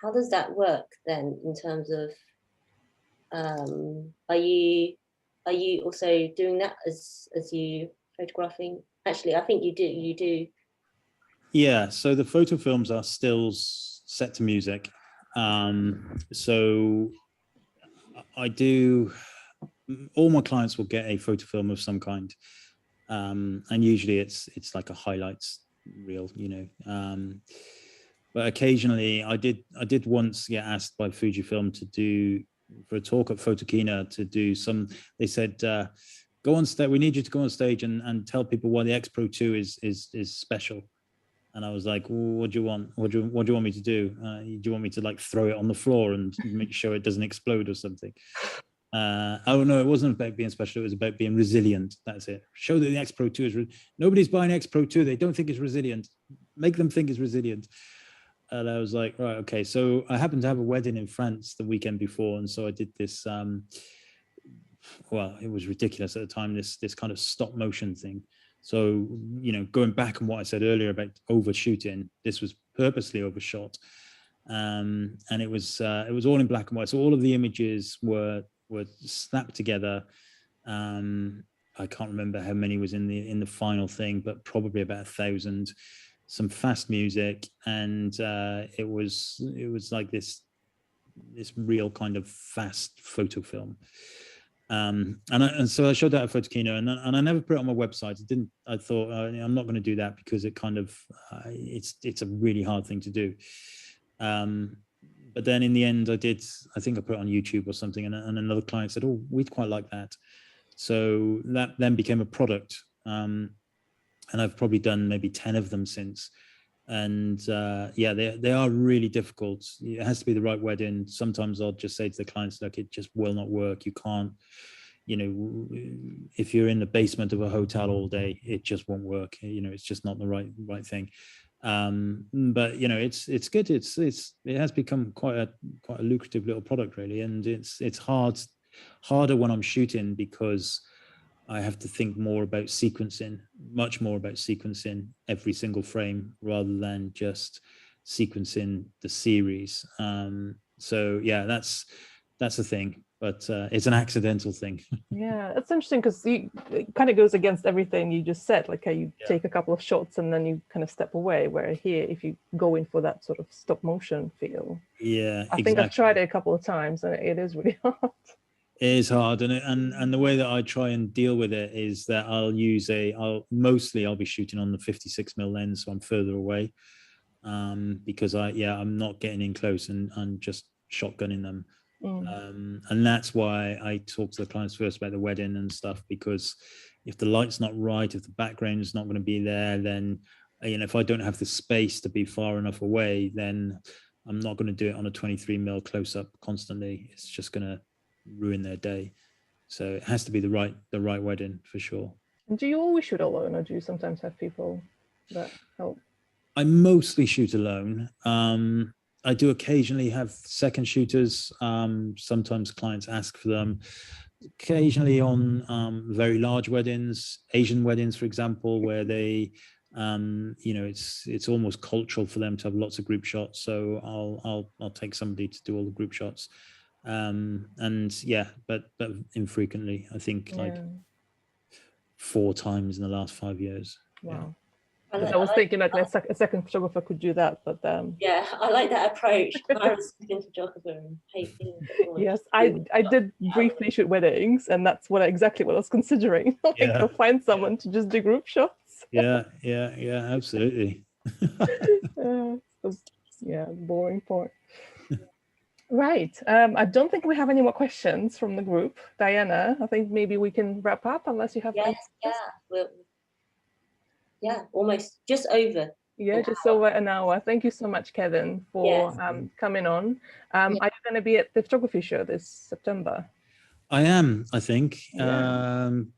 [SPEAKER 1] How does that work then in terms of are you also doing that as you photographing? Actually, I think you do.
[SPEAKER 3] Yeah, so the photo films are stills set to music. So I do, all my clients will get a photo film of some kind. And usually it's like a highlights reel, you know. But occasionally I did once get asked by Fujifilm to do, for a talk at Photokina, to do some, they said, go on stage, we need you to go on stage and tell people why the X Pro 2 is special. And I was like, well, what do you want? What do you want me to do? Do you want me to like throw it on the floor and make sure it doesn't explode or something? Oh no, it wasn't about being special. It was about being resilient. That's it. Show that the X Pro 2 is, nobody's buying X Pro 2. They don't think it's resilient. Make them think it's resilient. And I was like, right, okay. So I happened to have a wedding in France the weekend before. And so I did this, well, it was ridiculous at the time, this kind of stop motion thing. So, you know, going back on what I said earlier about overshooting, this was purposely overshot. And it was all in black and white. So all of the images were snapped together. I can't remember how many was in the final thing, but probably about 1,000. Some fast music, and it was like this real kind of fast photo film. And so I showed that at Photokina, and I never put it on my website. I thought I'm not going to do that because it kind of it's a really hard thing to do. But then in the end, I think I put it on YouTube or something, and another client said, "Oh, we'd quite like that." So that then became a product, and I've probably done maybe 10 of them since. And yeah, they are really difficult. It has to be the right wedding. Sometimes I'll just say to the clients, look, it just will not work. You can't, you know, if you're in the basement of a hotel all day, it just won't work. You know, it's just not the right thing. But you know, it's good. It has become quite a lucrative little product, really. And it's harder when I'm shooting because I have to think more about sequencing, much more about sequencing every single frame rather than just sequencing the series. So yeah, that's a thing, but it's an accidental thing.
[SPEAKER 2] Yeah, it's interesting because it kind of goes against everything you just said. Like, you take a couple of shots and then you kind of step away. Where here, if you go in for that sort of stop motion feel,
[SPEAKER 3] Yeah,
[SPEAKER 2] I think I've tried it a couple of times and it is really hard.
[SPEAKER 3] It is hard, and the way that I try and deal with it is that I'll use I'll be shooting on the 56mm lens, so I'm further away, because I'm not getting in close and just shotgunning them. And that's why I talk to the clients first about the wedding and stuff, because if the light's not right, if the background is not going to be there, then if I don't have the space to be far enough away, then I'm not going to do it on a 23mm close up constantly. It's just going to ruin their day. So it has to be the right wedding for sure.
[SPEAKER 2] And do you always shoot alone, or do you sometimes have people that help?
[SPEAKER 3] I mostly shoot alone. I do occasionally have second shooters. Sometimes clients ask for them. Occasionally on very large weddings, Asian weddings, for example, where they, it's almost cultural for them to have lots of group shots. So I'll take somebody to do all the group shots. But infrequently. I think like 4 times in the last 5 years.
[SPEAKER 2] Wow.
[SPEAKER 3] Yeah.
[SPEAKER 2] I was thinking like a second photographer could do that, but
[SPEAKER 1] yeah, I like that approach. I was a second photographer and hate being
[SPEAKER 2] yes, I did briefly shoot weddings, and that's exactly what I was considering. To find someone to just do group shots.
[SPEAKER 3] Yeah, absolutely.
[SPEAKER 2] Boring part. Right. I don't think we have any more questions from the group. Diana, I think maybe we can wrap up unless you have.
[SPEAKER 1] Almost just over.
[SPEAKER 2] Yeah, just over an hour. Thank you so much, Kevin, for coming on. Are you going to be at the photography show this September?
[SPEAKER 3] I am, I think.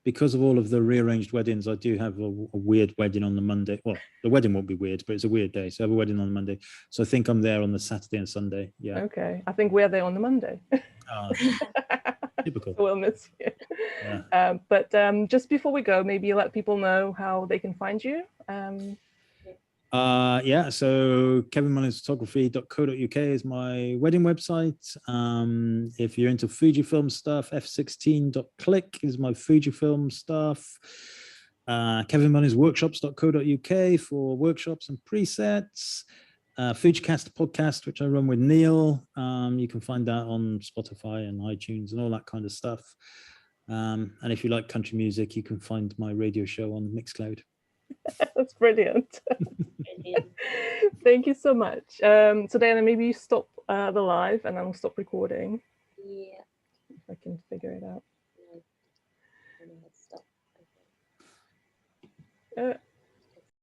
[SPEAKER 3] Because of all of the rearranged weddings, I do have a weird wedding on the Monday. Well, the wedding won't be weird, but it's a weird day. So I have a wedding on the Monday. So I think I'm there on the Saturday and Sunday. Yeah.
[SPEAKER 2] Okay. I think we're there on the Monday.
[SPEAKER 3] Typical.
[SPEAKER 2] We'll miss you.
[SPEAKER 3] Yeah.
[SPEAKER 2] But just before we go, maybe let people know how they can find you.
[SPEAKER 3] So kevinmullinsphotography.co.uk is my wedding website. If you're into Fujifilm stuff, f16.click is my Fujifilm stuff. kevinmullinsworkshops.co.uk for workshops and presets. Fujicast podcast, which I run with Neil. You can find that on Spotify and iTunes and all that kind of stuff. And if you like country music, you can find my radio show on Mixcloud.
[SPEAKER 2] That's brilliant. Thank you so much. So Diana, maybe you stop the live and then we'll stop recording.
[SPEAKER 1] Yeah.
[SPEAKER 2] If I can figure it out.